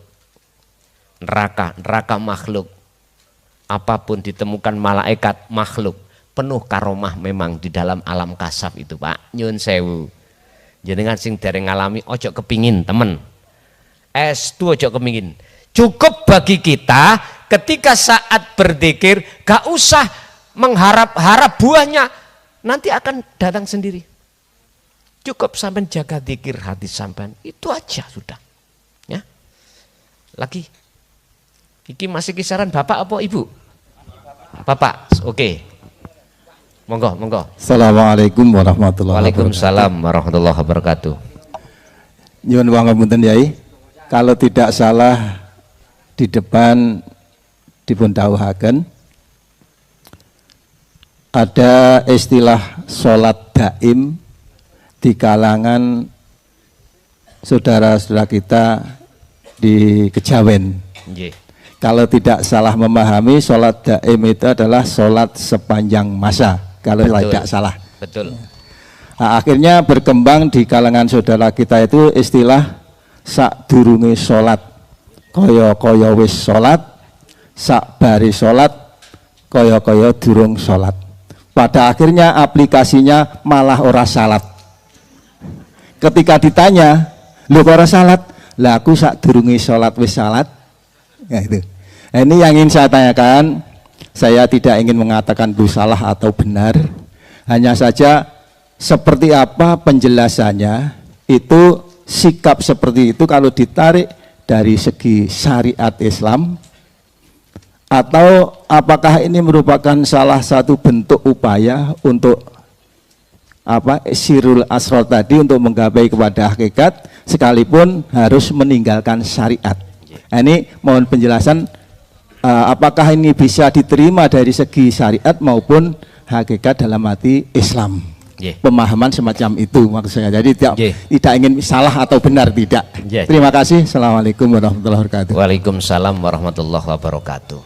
neraka makhluk, apapun ditemukan malaikat makhluk. Penuh karomah memang di dalam alam kasaf itu, Pak. Nyun sewu. Jenengan sing dereng ngalami ojo kepingin temen. Estu ojo kepingin. Cukup bagi kita ketika saat berzikir gak usah mengharap-harap buahnya, nanti akan datang sendiri. Cukup sampai jaga zikir hati sampean, itu aja sudah. Ya. Lagi. Iki masih kisaran Bapak apa Ibu? Bapak, oke. Monggo. Assalamualaikum warahmatullahi wabarakatuh. Waalaikumsalam warahmatullahi wabarakatuh. Nyuwun pangapunten Yai, kalau tidak salah di depan dipun dawuhaken ada istilah sholat daim di kalangan saudara-saudara kita di Kejawen. Nggih. Kalau tidak salah memahami, sholat daim itu adalah sholat sepanjang masa. Kalau tidak salah. Betul. Nah, akhirnya berkembang di kalangan saudara kita itu istilah sak durunge sholat, koyo wis sholat, sak bari sholat, koyo durung sholat. Pada akhirnya aplikasinya malah ora salat. Ketika ditanya, lu kok ora salat? Lah aku sak durunge sholat wis salat. Ya itu. Nah, ini yang ingin saya tanyakan. Saya tidak ingin mengatakan itu salah atau benar. Hanya saja seperti apa penjelasannya, itu sikap seperti itu kalau ditarik dari segi syariat Islam, atau apakah ini merupakan salah satu bentuk upaya untuk sirul asrar tadi, untuk menggapai kepada hakikat sekalipun harus meninggalkan syariat. Nah, ini mohon penjelasan, apakah ini bisa diterima dari segi syariat maupun hakikat dalam arti Islam. Pemahaman semacam itu maksud saya. Jadi tidak ingin salah atau benar, tidak. Terima kasih. Assalamualaikum warahmatullahi wabarakatuh. Waalaikumsalam warahmatullahi wabarakatuh.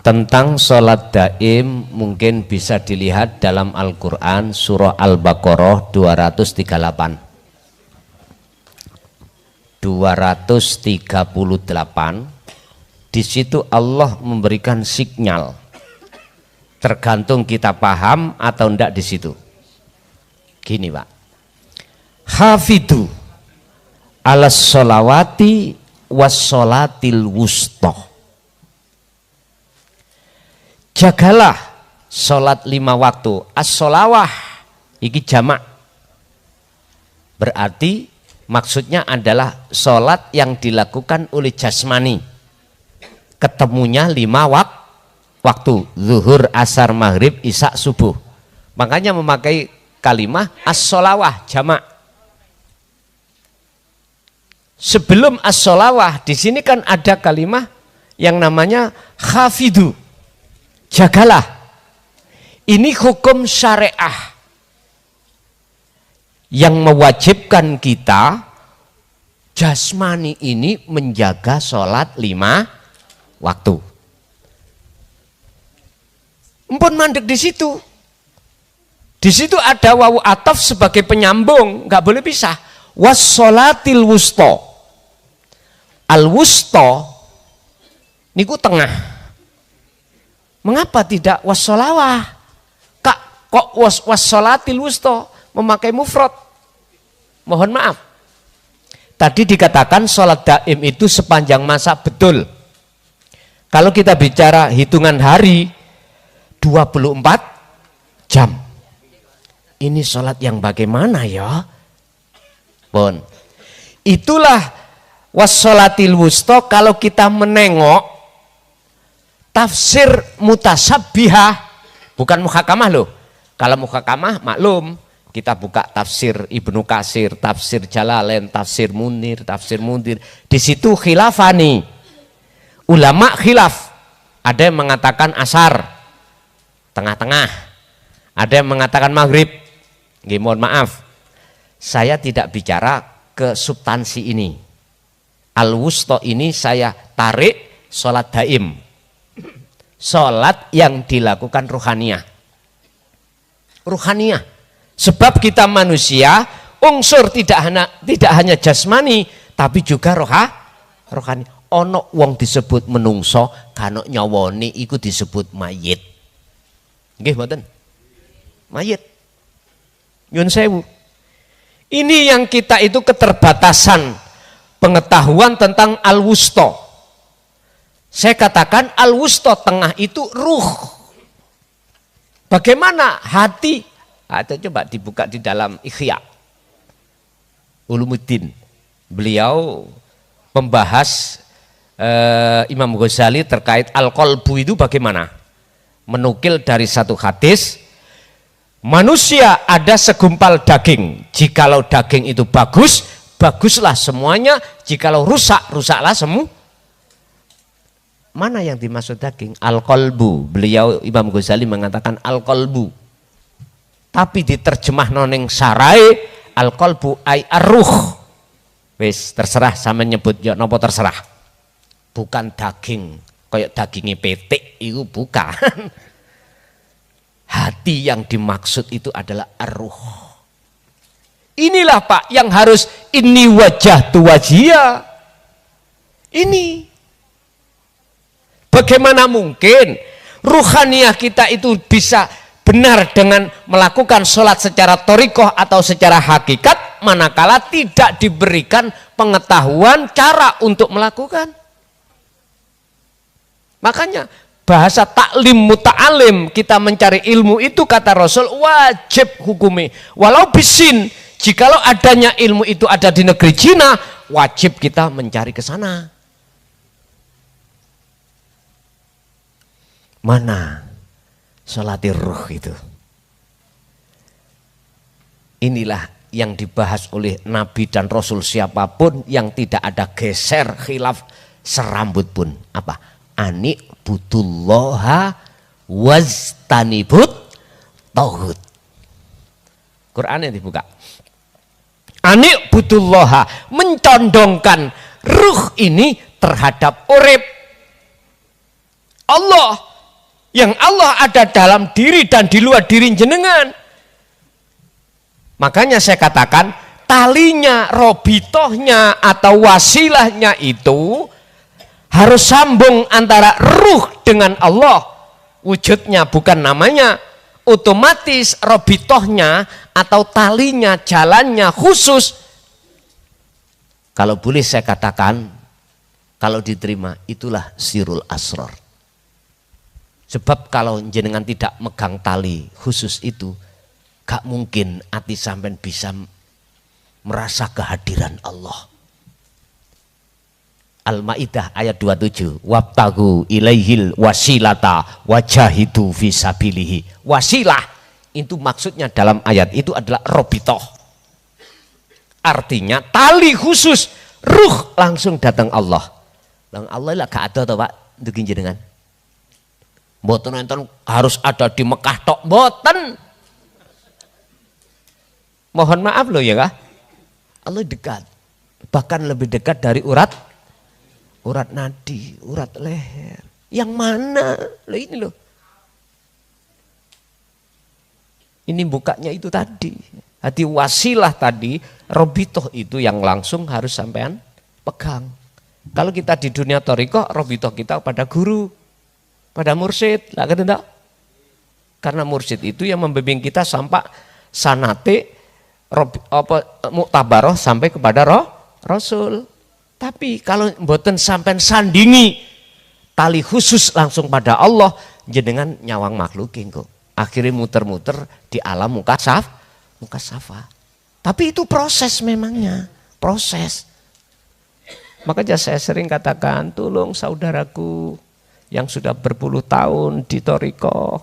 Tentang sholat daim mungkin bisa dilihat dalam Al-Quran surah Al-Baqarah 238. 238. Di situ Allah memberikan sinyal. Tergantung kita paham atau enggak di situ. Gini, Pak. Hafidhu alas sholawati was sholatil wusta. Jagalah sholat 5 waktu. As-sholawah iki jamak. Berarti maksudnya adalah sholat yang dilakukan oleh jasmani. Ketemunya 5 waktu. Zuhur, asar, maghrib, isya, subuh. Makanya memakai kalimah as-sholawah jamak. Sebelum as-sholawah di sini kan ada kalimah yang namanya hafidhu. Jagalah. Ini hukum syariah yang mewajibkan kita jasmani ini menjaga sholat 5 waktu. Empun mandek di situ. Di situ ada wawu ataf sebagai penyambung, nggak boleh pisah. Was-sholatil wusta. Al-wusta niku tengah. Mengapa tidak was-sholawah? Kak, kok was-sholatil wusta memakai mufrad? Mohon maaf. Tadi dikatakan sholat daim itu sepanjang masa, betul. Kalau kita bicara hitungan hari 24 jam. Ini sholat yang bagaimana ya? Pun. Itulah was-sholatil wusta. Kalau kita menengok tafsir mutasabbihah, bukan muhakamah loh. Kalau muhakamah maklum, kita buka tafsir Ibnu Katsir, tafsir Jalalain, tafsir Munir. Di situ khilafani. Ulama khilaf. Ada yang mengatakan asar, tengah-tengah. Ada yang mengatakan maghrib. Nggih, mohon maaf. Saya tidak bicara ke substansi ini. Al-wusta ini saya tarik sholat daim. Sholat yang dilakukan ruhaniyah. Ruhaniyah. Sebab kita manusia, unsur tidak hanya jasmani, tapi juga rohani. Ono wong disebut menungso, kano nyawoni iku disebut mayit. Nggih mboten? Mayit. Nyun sewu. Ini yang kita itu keterbatasan pengetahuan tentang al-wusta. Saya katakan al-wusta tengah itu ruh. Bagaimana hati? Atau coba dibuka di dalam Ihya Ulumuddin. Beliau membahas Imam Ghazali terkait al-qalbu itu bagaimana? Menukil dari satu hadis, manusia ada segumpal daging. Jikalau daging itu bagus, baguslah semuanya. Jikalau rusak, rusaklah semua. Mana yang dimaksud daging? Al-qalbu. Beliau Imam Ghazali mengatakan al-qalbu. Tapi diterjemah noning sarai al-qalbu ay ar-ruh. Wis terserah sama nyebut ya napa terserah. Bukan daging kayak dagingnya petik itu bukan. Hati yang dimaksud itu adalah ar-ruh. Inilah Pak yang harus ini wajah tu wajia. Ini bagaimana mungkin ruhaniyah kita itu bisa benar dengan melakukan sholat secara thoriqoh atau secara hakikat manakala tidak diberikan pengetahuan cara untuk melakukan. Makanya bahasa taklim muta'alim, kita mencari ilmu itu kata Rasul wajib hukumi walau bisin. Jikalau adanya ilmu itu ada di negeri Cina, wajib kita mencari ke sana. Mana sholatir ruh itu? Inilah yang dibahas oleh Nabi dan Rasul siapapun yang tidak ada geser khilaf serambut pun. Apa? Ani butullaha waztanibut tauhid. Qurannya dibuka. Ani butullaha, mencondongkan ruh ini terhadap urip Allah. Yang Allah ada dalam diri dan di luar diri jenengan. Makanya saya katakan talinya, robitohnya atau wasilahnya itu harus sambung antara ruh dengan Allah. Wujudnya bukan namanya. Otomatis robitohnya atau talinya, jalannya khusus. Kalau boleh saya katakan, kalau diterima itulah sirul asrar. Sebab kalau jenengan tidak megang tali khusus itu, gak mungkin hati sampean bisa merasa kehadiran Allah. Al-Maidah ayat 27, wabtagu ilaihil wasilata wajahidu fisabilihi. Wasilah itu maksudnya dalam ayat itu adalah robitoh. Artinya tali khusus, ruh langsung datang Allah. Lang Allah lah gak ada toh Pak, ndukin jenengan. Mboten enten harus ada di Mekah tok, mboten. Mohon maaf loh ya kah? Allah dekat. Bahkan lebih dekat dari urat nadi, urat leher. Yang mana? Loh ini loh. Ini bukanya itu tadi. Hati wasilah tadi, robitoh itu yang langsung harus sampean pegang. Kalau kita di dunia thoriqoh, robitoh kita pada guru, pada mursyid, lah kan enggak? Karena mursyid itu yang membimbing kita sampai sanate muktabaroh sampai kepada Rasul. Tapi kalau mboten sampai sandingi tali khusus langsung pada Allah, jenengan nyawang makhlukin kok. Akhirnya muter-muter di alam mukasafa. Tapi itu proses memangnya, proses. Makanya saya sering katakan, tolong saudaraku yang sudah berpuluh tahun di thoriqoh,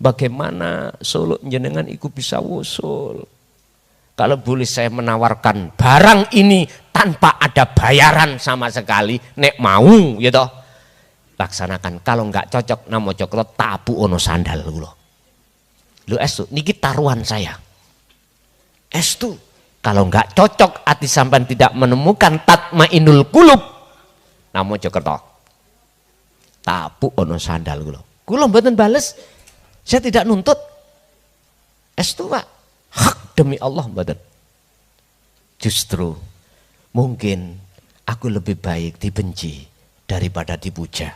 bagaimana suluk jenengan iku bisa wusul. Kalau boleh saya menawarkan barang ini tanpa ada bayaran sama sekali, nek mau ya toh, laksanakan. Kalau nggak cocok namo cokro tapu ono sandal lu estu niki taruhan saya. Estu kalau nggak cocok hati sampean tidak menemukan tatmainul qulub namo cokro tapu ono sandal kula mboten bales, saya tidak nuntut. Estu Pak, hak demi Allah mboten. Justru mungkin aku lebih baik dibenci daripada dipuja.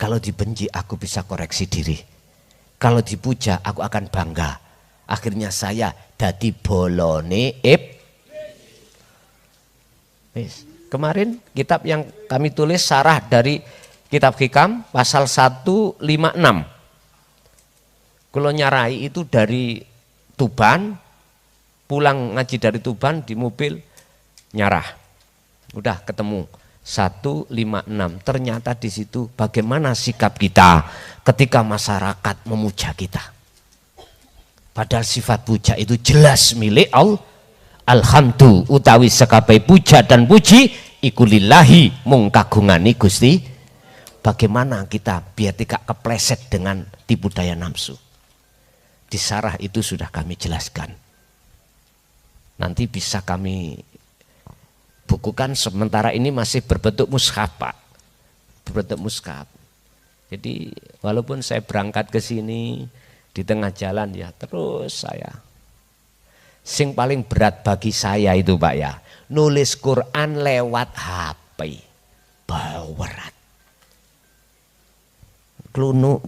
Kalau dibenci aku bisa koreksi diri. Kalau dipuja aku akan bangga. Akhirnya saya dadi bolone Kemarin kitab yang kami tulis sarah dari Kitab Hikam pasal 156. Kalau nyarai itu dari Tuban, pulang ngaji dari Tuban di mobil nyarah. Udah ketemu 156. Ternyata di situ bagaimana sikap kita ketika masyarakat memuja kita. Padahal sifat puja itu jelas milik Allah. Alhamdu utawi sekabai puja dan puji iku lillahi mung kagungane Gusti bagaimana kita biar tidak kepleset dengan tipu daya nafsu. Di syarah itu sudah kami jelaskan. Nanti bisa kami bukukan, sementara ini masih berbentuk mushaf, Pak. Berbentuk mushaf. Jadi walaupun saya berangkat ke sini di tengah jalan ya terus saya. Sing paling berat bagi saya itu Pak ya, nulis Quran lewat HP. Berat. Klunu.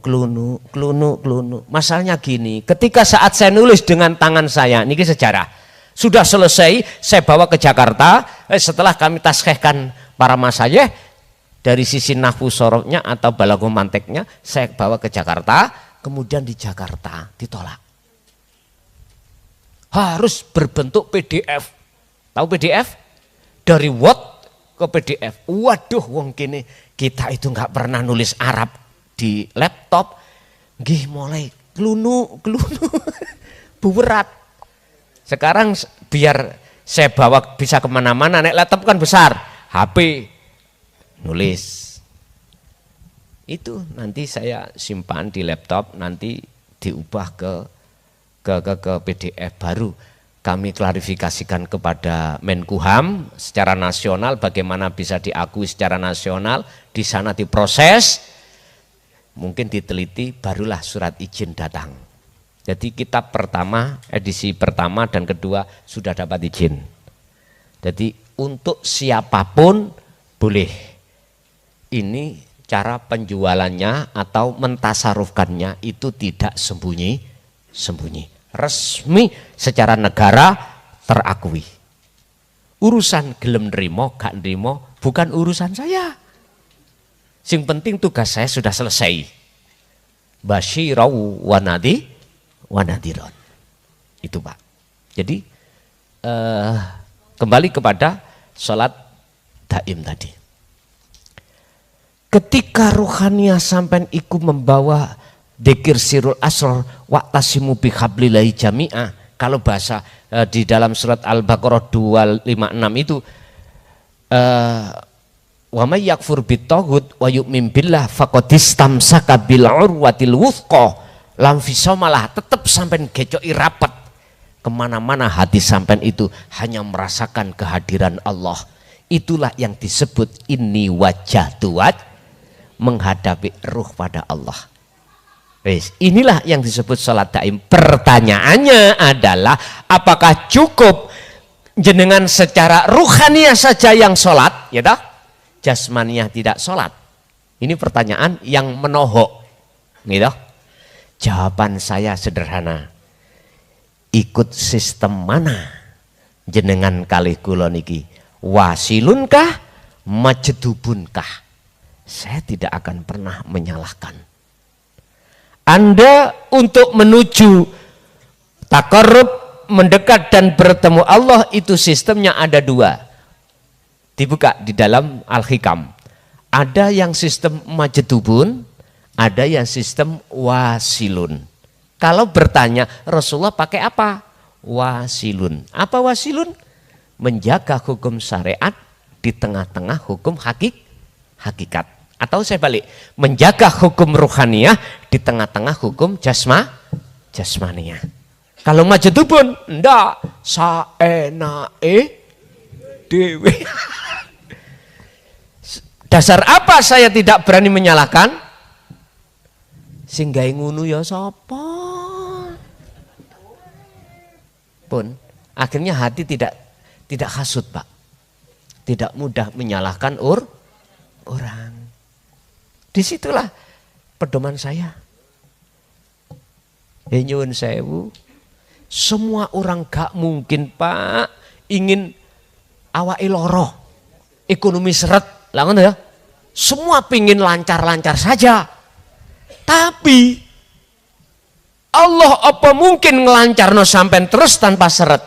Masalahnya gini, ketika saat saya nulis dengan tangan saya, ini sejarah. Sudah selesai, saya bawa ke Jakarta, setelah kami taskhihkan para masyayikh, dari sisi nahwu sorofnya atau balaghah manteknya, saya bawa ke Jakarta, kemudian di Jakarta ditolak. Harus berbentuk PDF. Tahu PDF? Dari Word ke PDF. Waduh, wong kini kita itu nggak pernah nulis Arab di laptop, gih mulai klunu berat. Sekarang biar saya bawa bisa kemana-mana, naik laptop kan besar, HP nulis. Itu nanti saya simpan di laptop, nanti diubah ke PDF baru. Kami klarifikasikan kepada Menkumham secara nasional bagaimana bisa diakui secara nasional, di sana diproses. Mungkin diteliti, barulah surat izin datang. Jadi kitab pertama, edisi pertama dan kedua sudah dapat izin. Jadi untuk siapapun boleh. Ini cara penjualannya atau mentasarufkannya itu tidak sembunyi. Resmi secara negara terakui. Urusan gelem nrimo gak nrimo bukan urusan saya. Sing penting tugas saya sudah selesai. Basyirau wa nadhiron. Itu Pak. Jadi kembali kepada sholat daim tadi. Ketika ruhaniyah sampai iku membawa dzikir sirul asrar wa'tasimu bihablillahi jami'ah. Kalau bahasa di dalam surat Al-Baqarah 256 itu wa may yakfur bitaghut wa yu'min billah faqad istamsaka bil urwatil wuthqa lam fisamalah. Tetap sampai gecoki rapat kemana-mana hati sampai itu hanya merasakan kehadiran Allah. Itulah yang disebut inni wajjahtu menghadapi ruh pada Allah. Inilah yang disebut salat daim. Pertanyaannya adalah apakah cukup jenengan secara ruhaniyah saja yang salat, ya dah? Jasmaniyah tidak sholat? Ini pertanyaan yang menohok, gitu. Jawaban saya sederhana. Ikut sistem mana jenengan kalih kula niki? Wasilunkah, majdubunkah? Saya tidak akan pernah menyalahkan. Anda untuk menuju takarrub, mendekat dan bertemu Allah, itu sistemnya ada dua. Dibuka di dalam Al-Hikam. Ada yang sistem majdubun, ada yang sistem wasilun. Kalau bertanya Rasulullah pakai apa? Wasilun. Apa wasilun? Menjaga hukum syariat di tengah-tengah hukum hakikat. Atau saya balik, menjaga hukum ruhaniyah di tengah-tengah hukum jasmaniyah. Kalau majdubun, enggak, saenae dewe. Dasar apa saya tidak berani menyalahkan? Singgahe ngunu ya sapa? Pun akhirnya hati tidak hasut, Pak. Tidak mudah menyalahkan orang. Disitulah pedoman saya. Nyuwun sewu. Semua orang gak mungkin, Pak, ingin awake loro, ekonomi seret, lah ngono ya. Semua pingin lancar-lancar saja. Tapi Allah apa mungkin ngelancarno sampai terus tanpa seret?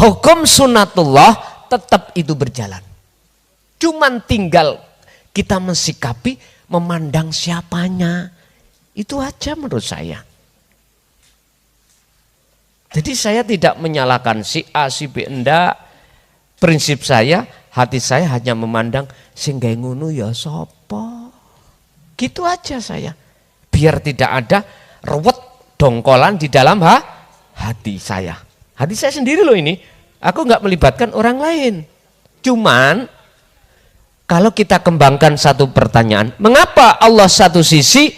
Hukum sunnatullah tetap itu berjalan. Cuman tinggal kita mensikapi, memandang siapanya. Itu aja menurut saya. Jadi saya tidak menyalahkan si A, si B, enggak. Prinsip saya, hati saya hanya memandang sing gawe ngono ya sapa. Gitu aja saya. Biar tidak ada ruwet dongkolan di dalam hati saya. Hati saya sendiri loh ini. Aku nggak melibatkan orang lain. Cuman kalau kita kembangkan satu pertanyaan, mengapa Allah satu sisi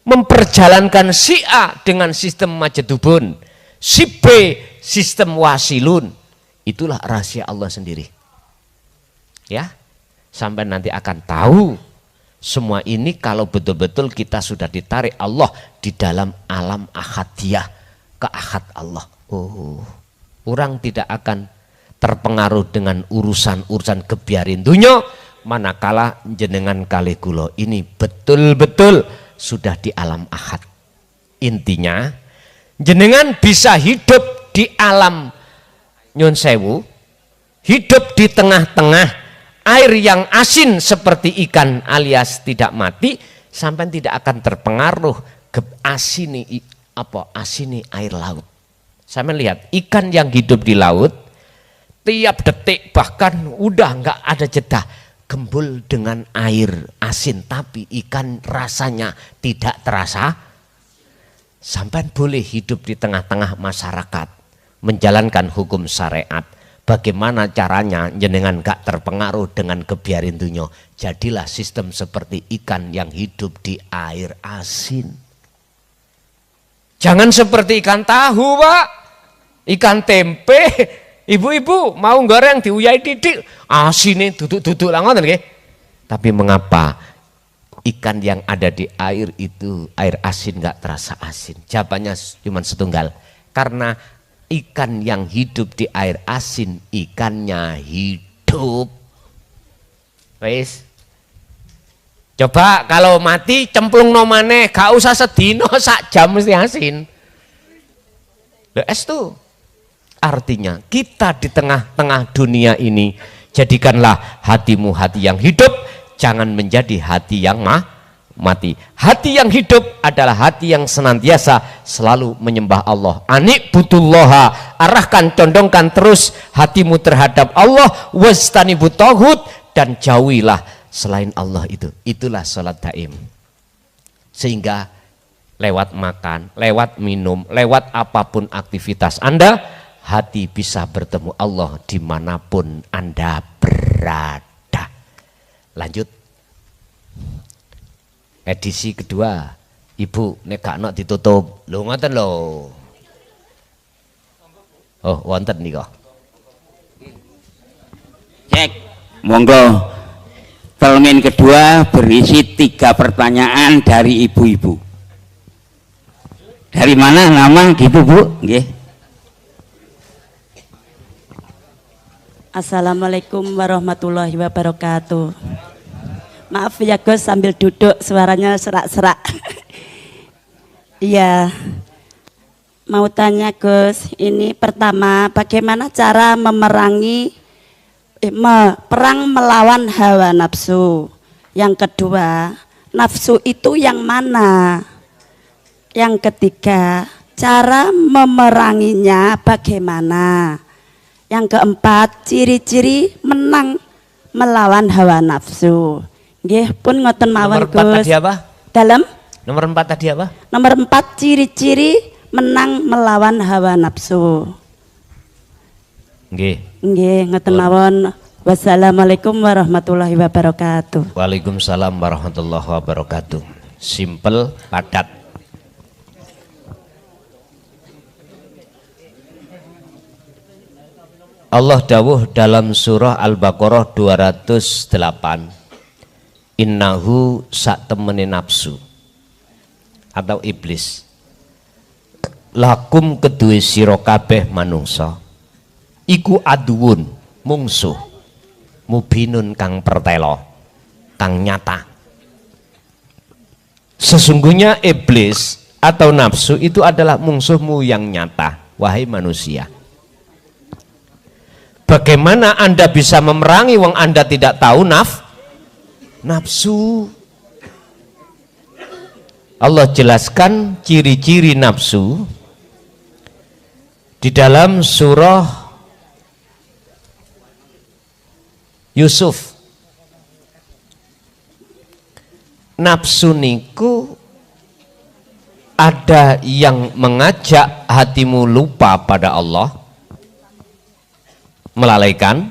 memperjalankan si A dengan sistem majedubun, si B sistem wasilun? Itulah rahasia Allah sendiri. Ya, sampai nanti akan tahu semua ini kalau betul-betul kita sudah ditarik Allah di dalam alam ahadiyah, ke ahad Allah. Oh, orang tidak akan terpengaruh dengan urusan-urusan kebiarin dunia, manakala jenengan kalih kula ini betul-betul sudah di alam ahad. Intinya jenengan bisa hidup di alam nyun sewu, hidup di tengah-tengah air yang asin seperti ikan alias tidak mati, sampai tidak akan terpengaruh ke asini air laut. Sampai lihat ikan yang hidup di laut tiap detik bahkan udah nggak ada jeda gembul dengan air asin, tapi ikan rasanya tidak terasa. Sampai boleh hidup di tengah-tengah masyarakat menjalankan hukum syariat. Bagaimana caranya jenengan gak terpengaruh dengan kebiarin dunia? Jadilah sistem seperti ikan yang hidup di air asin. Jangan seperti ikan tahu, Pak. Ikan tempe. Ibu-ibu mau goreng diuyai titik, asinnya duduk-duduk lah ngoten nggih. Tapi mengapa ikan yang ada di air itu air asin gak terasa asin? Jawabannya cuma setunggal. Karena ikan yang hidup di air asin, ikannya hidup. Wes. Coba kalau mati cemplung nomane, gak usah sedino sak jam mesti asin. Es tuh. Artinya kita di tengah-tengah dunia ini, jadikanlah hatimu hati yang hidup, jangan menjadi hati yang mati. Hati yang hidup adalah hati yang senantiasa selalu menyembah Allah. Anik butullaha, arahkan, condongkan terus hatimu terhadap Allah, wastanibu tauhid, dan jauhilah selain Allah itu. Itulah salat daim. Sehingga lewat makan, lewat minum, lewat apapun aktivitas Anda, hati bisa bertemu Allah dimanapun Anda berada. Lanjut. Edisi kedua, Ibu nek gak nok ditutup. Lho ngoten lho. Oh, wonten nika. Cek, monggo. Termin kedua berisi 3 pertanyaan dari ibu-ibu. Dari mana nama gitu, Bu? Nggih. Assalamualaikum warahmatullahi wabarakatuh. Maaf ya Gus, sambil duduk suaranya serak-serak. Iya, mau tanya Gus, ini pertama bagaimana cara perang melawan hawa nafsu? Yang kedua, nafsu itu yang mana? Yang ketiga, cara memeranginya bagaimana? Yang keempat, ciri-ciri menang melawan hawa nafsu. Nggih, pun ngoten mawon Gus. Nomor 4 tadi apa? Dalam? Nomor 4 tadi apa? Nomor 4, ciri-ciri menang melawan hawa nafsu. Nggih. Nggih, ngoten mawon. Wassalamualaikum warahmatullahi wabarakatuh. Waalaikumsalam warahmatullahi wabarakatuh. Simple, padat. Allah dawuh dalam surah Al-Baqarah 208, innahu sak temene nafsu atau iblis lakum kedue sira kabeh manungsa iku aduun mungsuh mubinun kang pertelo kang nyata. Sesungguhnya iblis atau nafsu itu adalah musuhmu yang nyata, wahai manusia. Bagaimana Anda bisa memerangi wong Anda tidak tahu nafsu? Allah jelaskan ciri-ciri nafsu di dalam surah Yusuf nafsu niku ada yang mengajak hatimu lupa pada Allah, melalaikan.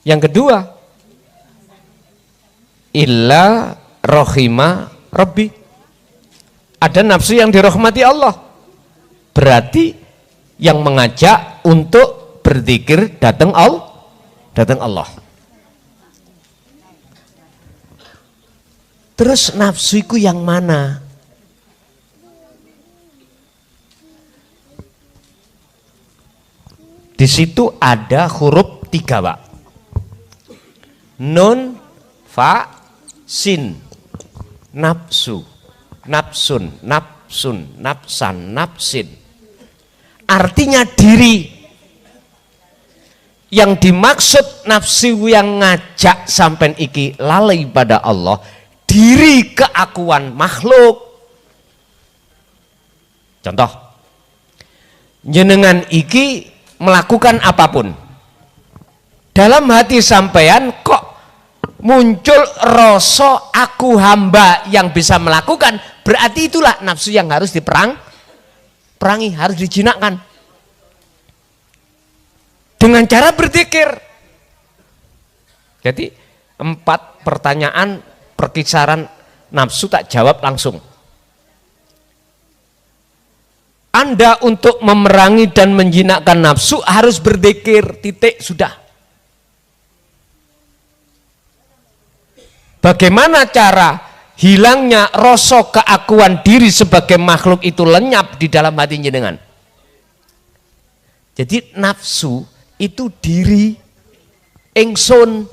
Yang kedua, illa rohima rabbi, ada nafsu yang dirahmati Allah, berarti yang mengajak untuk berzikir datang Allah. Terus nafsu itu yang mana? Di situ ada huruf 3, Pak. Nun, fa, sin. Nafsu, nafsun, nafsun, nafsan, nafsin. Artinya diri. Yang dimaksud nafsu yang ngajak sampai iki lalai pada Allah, diri keakuan makhluk. Contoh, jenengan iki melakukan apapun, dalam hati sampean kok muncul rasa aku hamba yang bisa melakukan, berarti itulah nafsu yang harus diperangi, harus dijinakkan dengan cara berzikir. Jadi 4 pertanyaan perkisaran nafsu tak jawab langsung. Anda untuk memerangi dan menjinakkan nafsu harus berzikir, titik, sudah. Bagaimana cara hilangnya rasa keakuan diri sebagai makhluk itu lenyap di dalam hati jenengan? Jadi nafsu itu diri, ingsun.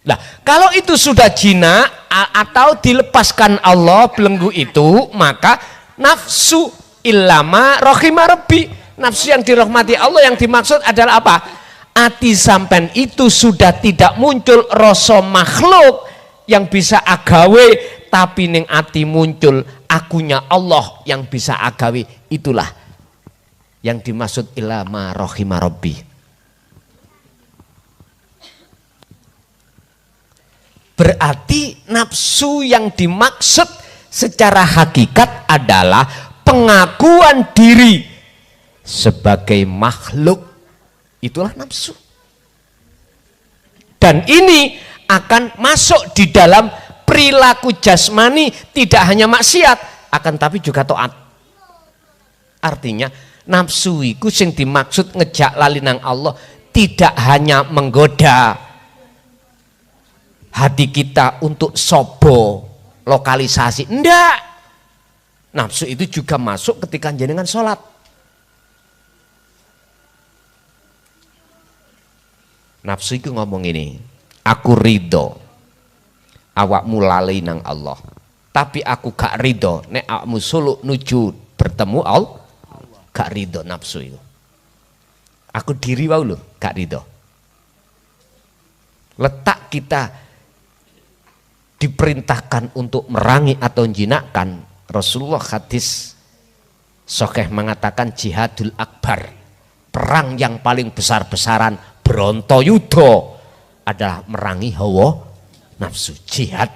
Nah, kalau itu sudah jinak atau dilepaskan Allah belenggu itu, maka nafsu illama rohima rabbi, nafsu yang dirahmati Allah yang dimaksud adalah apa? Ati sampen itu sudah tidak muncul rasa makhluk yang bisa agawe, tapi ning ati muncul akunya Allah yang bisa agawe. Itulah yang dimaksud illama rohima rabbi. Berarti nafsu yang dimaksud secara hakikat adalah pengakuan diri sebagai makhluk, itulah nafsu. Dan ini akan masuk di dalam perilaku jasmani, tidak hanya maksiat, akan tapi juga taat. Artinya nafsu iku sing dimaksud ngejak lali nang Allah tidak hanya menggoda hati kita untuk sobo lokalisasi, enggak. Nafsu itu juga masuk ketika jenengan sholat. Nafsu itu ngomong ini, aku ridho awakmu lalai nang Allah, tapi aku gak ridho nek awakmu suluk nuju bertemu Allah, gak ridho nafsu itu. Aku diri wau lho, gak ridho. Letak kita diperintahkan untuk merangi atau jinakkan. Rasulullah hadis sahih mengatakan jihadul akbar, perang yang paling besar-besaran, Brontoyuda adalah merangi hawa nafsu. Jihad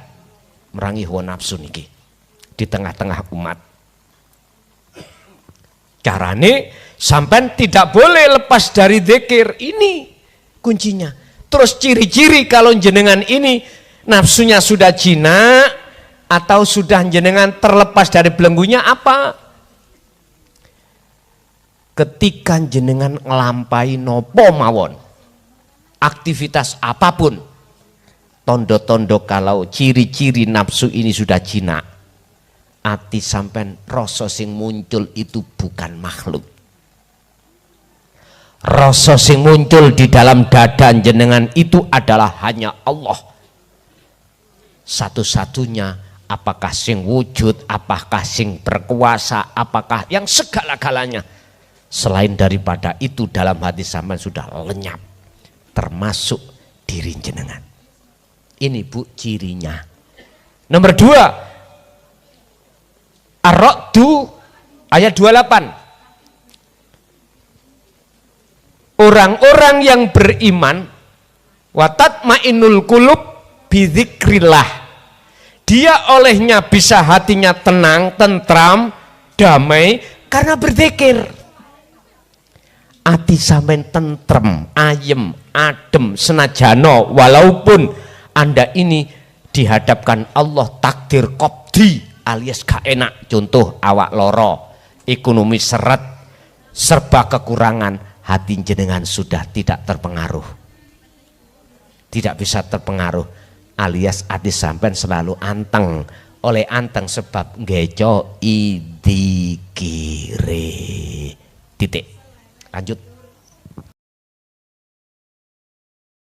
merangi hawa nafsu niki di tengah-tengah umat. Carane sampai tidak boleh lepas dari zikir, ini kuncinya. Terus ciri-ciri kalau jenengan ini nafsunya sudah jinak atau sudah jenengan terlepas dari belenggunya apa? Ketika jenengan ngelampai nopo mawon, aktivitas apapun, tondo-tondo kalau ciri-ciri nafsu ini sudah jinak, ati sampean rasa sing muncul itu bukan makhluk. Rasa sing muncul di dalam dada jenengan itu adalah hanya Allah. Satu-satunya. Apakah sing wujud, apakah sing berkuasa, apakah yang segala-galanya. Selain daripada itu dalam hati sampean sudah lenyap, termasuk diri jenengan. Ini Bu cirinya. Nomor 2, Ar-Ra'du ayat 28. Orang-orang yang beriman watatmainul qulub bidzikrillah, Dia olehnya bisa hatinya tenang, tentram, damai karena berzikir. Ati sampean tentrem, ayem, adem, senajano walaupun Anda ini dihadapkan Allah takdir qobdi alias gak enak, contoh awak loro, ekonomi seret, serba kekurangan, hati jenengan sudah tidak terpengaruh, tidak bisa terpengaruh, alias hati sampean selalu anteng. Oleh anteng sebab ngeco idikire. Titik. Lanjut.